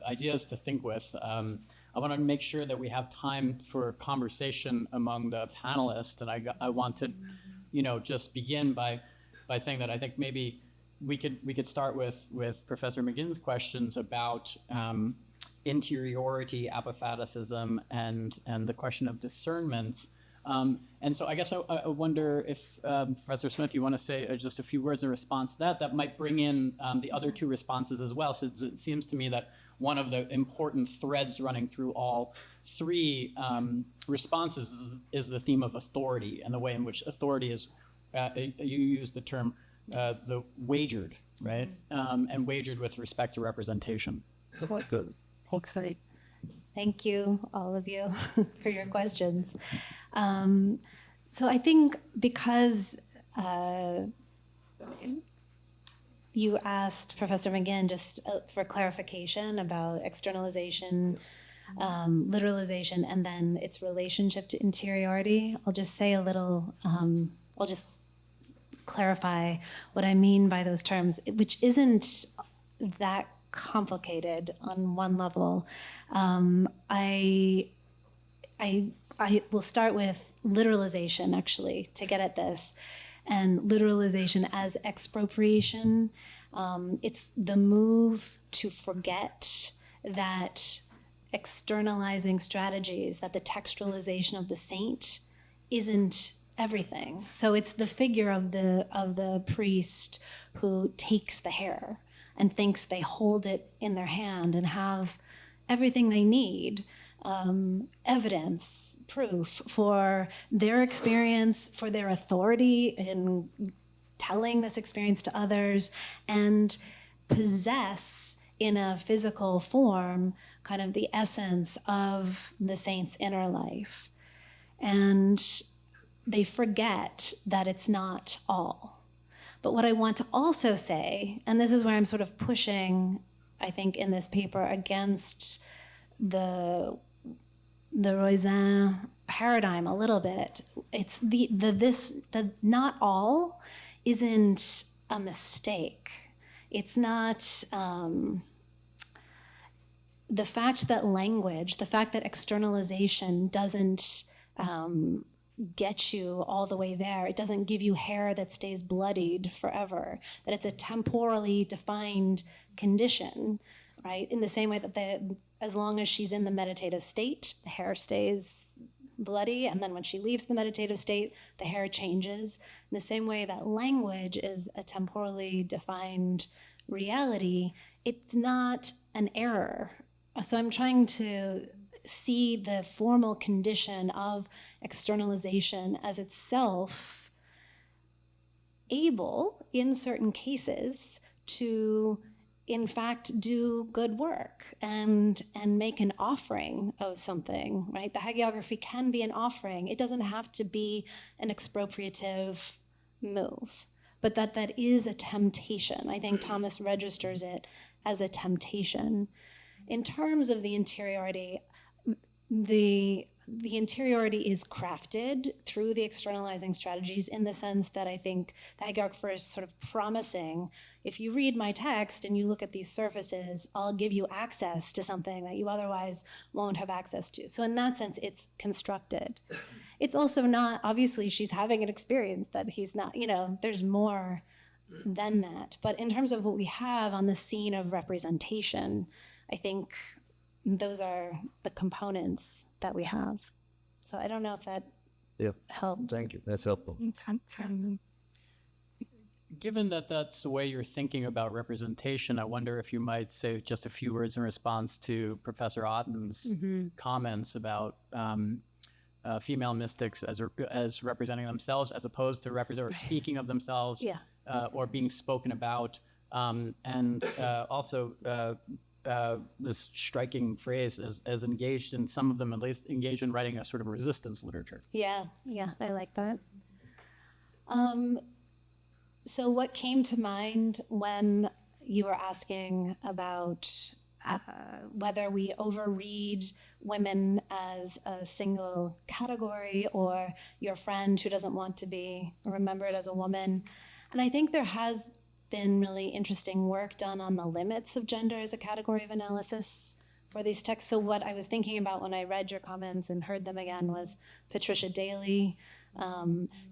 ideas to think with. I want to make sure that we have time for conversation among the panelists, and I want to, just begin by saying that I think maybe we could start with Professor McGinn's questions about interiority, apophaticism, and the question of discernments. And so I guess I wonder if, Professor Smith, you want to say just a few words in response to that might bring in the other two responses as well, since it seems to me that one of the important threads running through all three responses is the theme of authority and the way in which authority is, you use the term, the wagered, right? And wagered with respect to representation. Good. Thank you, all of you, for your questions. So I think because you asked Professor McGinn just for clarification about externalization, literalization, and then its relationship to interiority, I'll just say a little, I'll just clarify what I mean by those terms, which isn't that complicated on one level. I will start with literalization, actually, to get at this. And literalization as expropriation. It's the move to forget that externalizing strategies, that the textualization of the saint isn't everything. So it's the figure of the priest who takes the hair and thinks they hold it in their hand and have everything they need, evidence, proof for their experience, for their authority in telling this experience to others, and possess in a physical form kind of the essence of the saint's inner life. And they forget that it's not all. But what I want to also say, and this is where I'm sort of pushing, I think, in this paper against the Roisin paradigm a little bit. It's the not all isn't a mistake. It's not the fact that language, the fact that externalization doesn't get you all the way there. It doesn't give you hair that stays bloodied forever, that it's a temporally defined condition, right? In the same way that as long as she's in the meditative state, the hair stays bloody, and then when she leaves the meditative state, the hair changes. In the same way that language is a temporally defined reality, it's not an error. So I'm trying to see the formal condition of externalization as itself able, in certain cases, to in fact do good work and make an offering of something, right? The hagiography can be an offering. It doesn't have to be an expropriative move, but that is a temptation. I think Thomas registers it as a temptation. In terms of the interiority, the interiority is crafted through the externalizing strategies, in the sense that I think the hagiographer is sort of promising, if you read my text and you look at these surfaces, I'll give you access to something that you otherwise won't have access to. So in that sense, it's constructed. It's also not, obviously she's having an experience that he's not, there's more than that. But in terms of what we have on the scene of representation, I think those are the components that we have. So I don't know if that helps. Thank you. That's helpful. Given that that's the way you're thinking about representation, I wonder if you might say just a few words in response to Professor Otten's comments about female mystics as representing themselves as opposed to speaking of themselves or being spoken about, and also this striking phrase as engaged in, some of them at least, engaged in writing a sort of resistance literature. Yeah, I like that. So what came to mind when you were asking about whether we overread women as a single category, or your friend who doesn't want to be remembered as a woman, and I think there has been really interesting work done on the limits of gender as a category of analysis for these texts. So what I was thinking about when I read your comments and heard them again was Patricia Daly,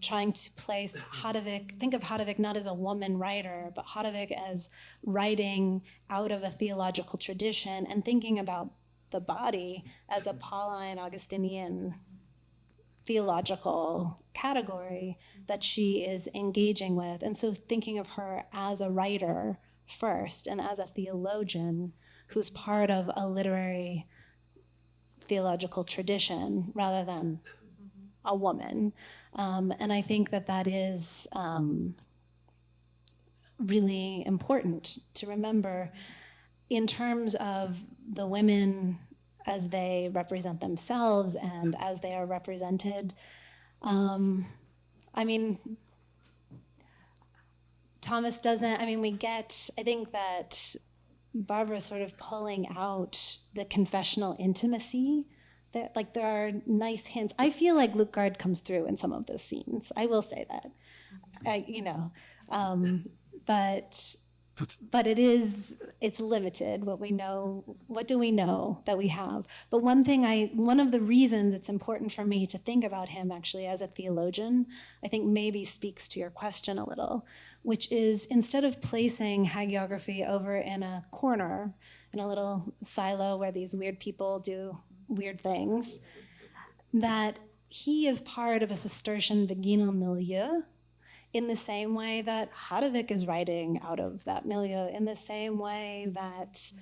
trying to place Hadovik, think of Hadovik not as a woman writer, but Hadovik as writing out of a theological tradition and thinking about the body as a Pauline Augustinian theological category that she is engaging with. And so thinking of her as a writer first and as a theologian who's part of a literary theological tradition rather than a woman. And I think that is really important to remember in terms of the women as they represent themselves and as they are represented. Thomas doesn't, I think that Barbara's sort of pulling out the confessional intimacy, that like there are nice hints. I feel like Lutgard comes through in some of those scenes. I will say that, but it's limited what we know. What do we know that we have? But one of the reasons it's important for me to think about him actually as a theologian, I think maybe speaks to your question a little, which is instead of placing hagiography over in a corner, in a little silo where these weird people do weird things, that he is part of a Cistercian vaginal milieu, in the same way that Hadovik is writing out of that milieu, in the same way that,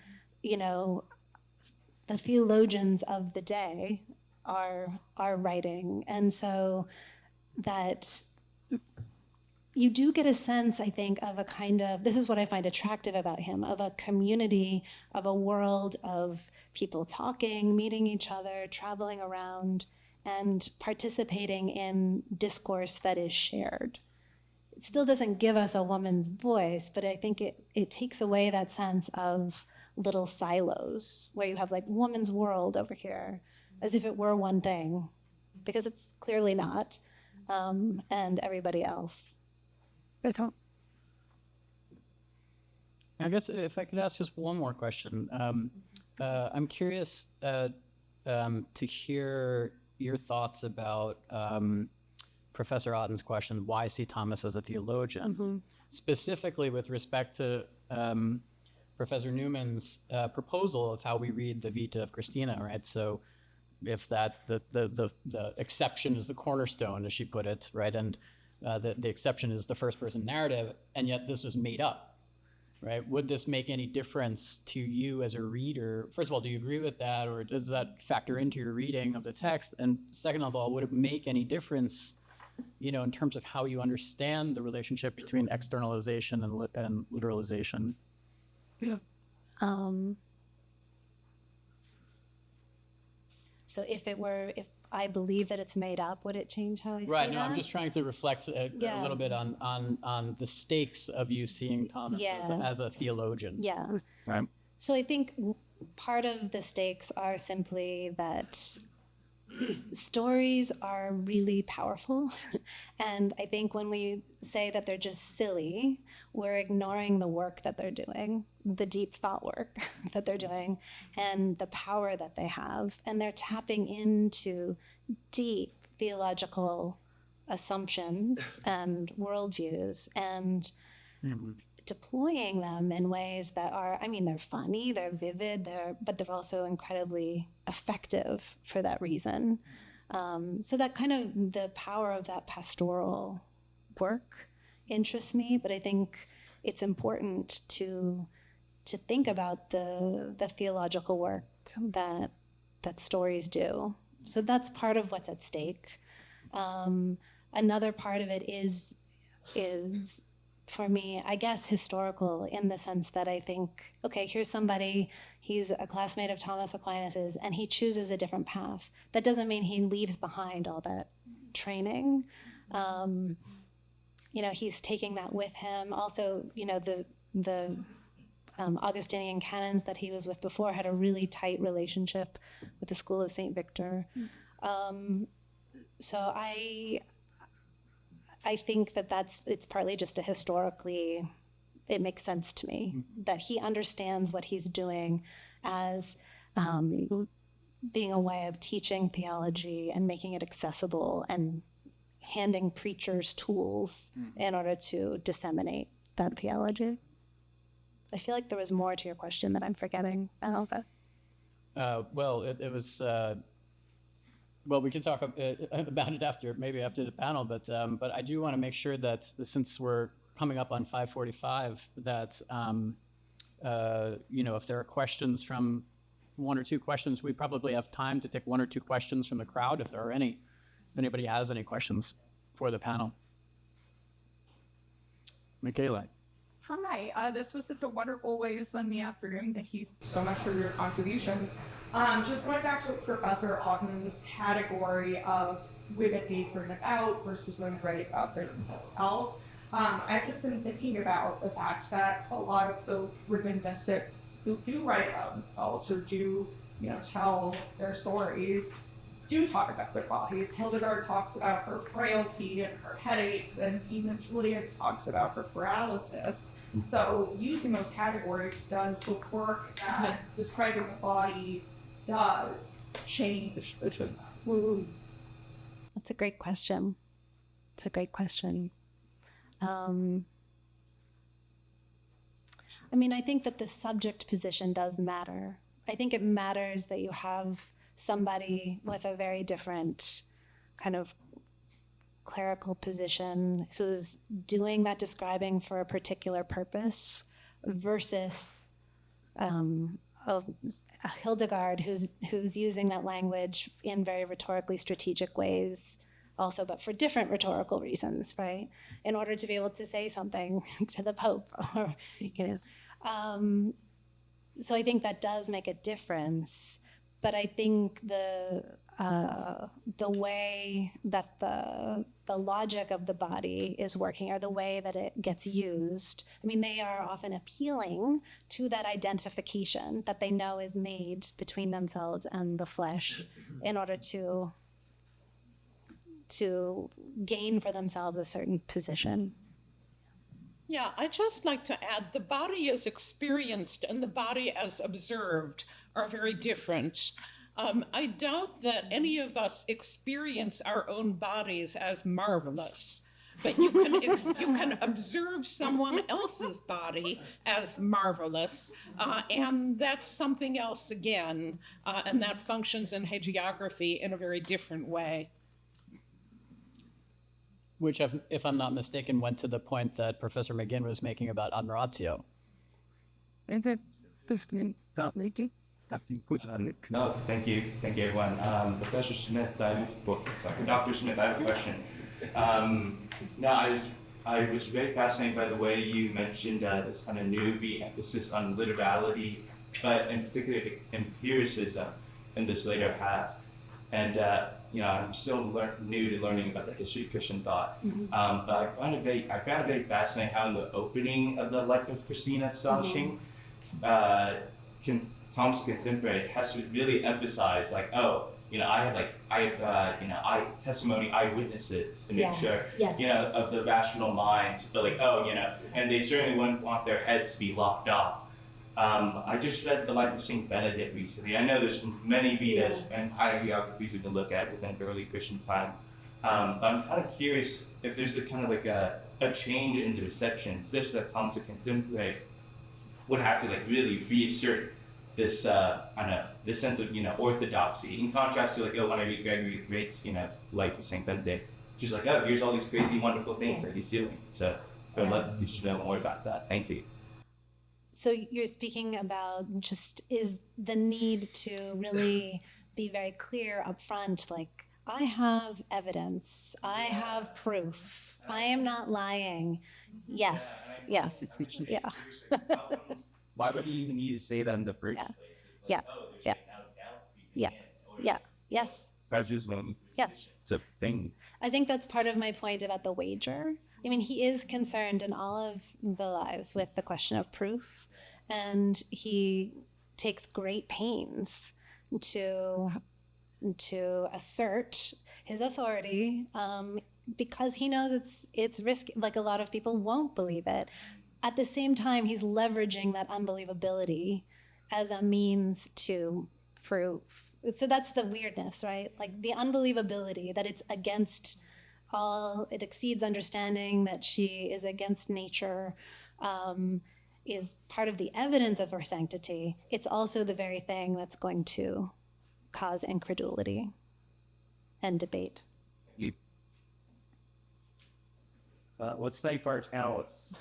the theologians of the day are writing. And so that you do get a sense, I think, of a kind of, this is what I find attractive about him, of a community, of a world of people talking, meeting each other, traveling around, and participating in discourse that is shared. still doesn't give us a woman's voice, but I think it takes away that sense of little silos where you have like woman's world over here as if it were one thing, because it's clearly not, and everybody else. I guess if I could ask just one more question. I'm curious to hear your thoughts about Professor Otten's question, why see Thomas as a theologian? Specifically with respect to Professor Newman's proposal of how we read the Vita of Christina, right? So if that the exception is the cornerstone, as she put it, right? And the exception is the first person narrative, and yet this was made up, right? Would this make any difference to you as a reader? First of all, do you agree with that, or does that factor into your reading of the text? And second of all, would it make any difference, you know, in terms of how you understand the relationship between externalization and literalization? Yeah. So if I believe that it's made up, would it change how I see Right. No, that? I'm just trying to reflect a little bit on the stakes of you seeing Thomas as a theologian. Yeah. Right. So I think part of the stakes are simply that stories are really powerful. And I think when we say that they're just silly, we're ignoring the work that they're doing, the deep thought work that they're doing, and the power that they have. And they're tapping into deep theological assumptions and worldviews and deploying them in ways that are, I mean, they're funny, they're vivid, but they're also incredibly effective for that reason. So that kind of the power of that pastoral work interests me, but I think it's important to think about the theological work that stories do. So that's part of what's at stake. Another part of it is for me, I guess, historical in the sense that I think, okay, here's somebody, he's a classmate of Thomas Aquinas's, and he chooses a different path. That doesn't mean he leaves behind all that training. You know, he's taking that with him. Also, you know, the Augustinian canons that he was with before had a really tight relationship with the school of St. Victor. So I think that it's partly just it makes sense to me that he understands what he's doing as being a way of teaching theology and making it accessible and handing preachers tools in order to disseminate that theology. I feel like there was more to your question that I'm forgetting. I don't know. Well, it was... well, we can talk about it after the panel, but I do want to make sure that since we're coming up on 5:45, that you know, if there are questions from one or two questions, we probably have time to take one or two questions from the crowd if there are any. If anybody has any questions for the panel. Michaela. Hi, this was such a wonderful way to spend the afternoon. Thank you so much for your contributions. Just going back to Professor Otten's category of women being written about versus women writing about themselves, I've just been thinking about the fact that a lot of the women mystics who do write about themselves or do, you know, tell their stories, do talk about their bodies. Hildegard talks about her frailty and her headaches, and even Julian talks about her paralysis. So using those categories does the work that describing the body does change between us. That's a great question. It's a great question. I mean, I think that the subject position does matter. I think it matters that you have somebody with a very different kind of clerical position who's doing that describing for a particular purpose versus a Hildegard who's using that language in very rhetorically strategic ways also, but for different rhetorical reasons, right? In order to be able to say something to the Pope, or, you know. So I think that does make a difference. But I think the way that the the logic of the body is working or the way that it gets used. I mean, they are often appealing to that identification that they know is made between themselves and the flesh in order to gain for themselves a certain position. Yeah, I'd just like to add the body as experienced and the body as observed are very different. I doubt that any of us experience our own bodies as marvelous, but you can observe someone else's body as marvelous, and that's something else again, and that functions in hagiography in a very different way. Which, if I'm not mistaken, went to the point that Professor McGinn was making about admiratio. No, thank you, everyone. Professor Smith, Dr. Smith, I have a question. I was very fascinated by the way you mentioned this kind of newbie emphasis on literality, but in particular empiricism in this later half. And I'm still new to learning about the history of Christian thought. But I found it very fascinating how in the opening of the life of Christina astonishing, Thomas of Cantimpré has to really emphasize, like, I have testimony eyewitnesses to make sure, of the rational minds, but and they certainly wouldn't want their heads to be locked off. I just read the life of Saint Benedict recently. I know there's many vitas and hagiographies we can look at within early Christian time. But I'm kind of curious if there's a kind of like a change in the reception, such that Thomas of Cantimpré would have to really reassert this this sense of orthodoxy, in contrast to when I read Gregory the Great's life of Saint Benedict. She's like, oh, here's all these crazy wonderful things that he's doing. So I'd love to just know more about that. Thank you. So you're speaking about just is the need to really be very clear up front, like, I have evidence, I have proof, I am not lying. Yes. Yeah. Why would you even need to say that in the first place? Yes. That's just it's a thing. I think that's part of my point about the wager. I mean, he is concerned in all of the lives with the question of proof, and he takes great pains to assert his authority because he knows it's risky. Like, a lot of people won't believe it. At the same time, he's leveraging that unbelievability as a means to prove. So that's the weirdness, right? Like, the unbelievability that it's against all, it exceeds understanding, that she is against nature, is part of the evidence of her sanctity. It's also the very thing that's going to cause incredulity and debate. Let's thank our panelists.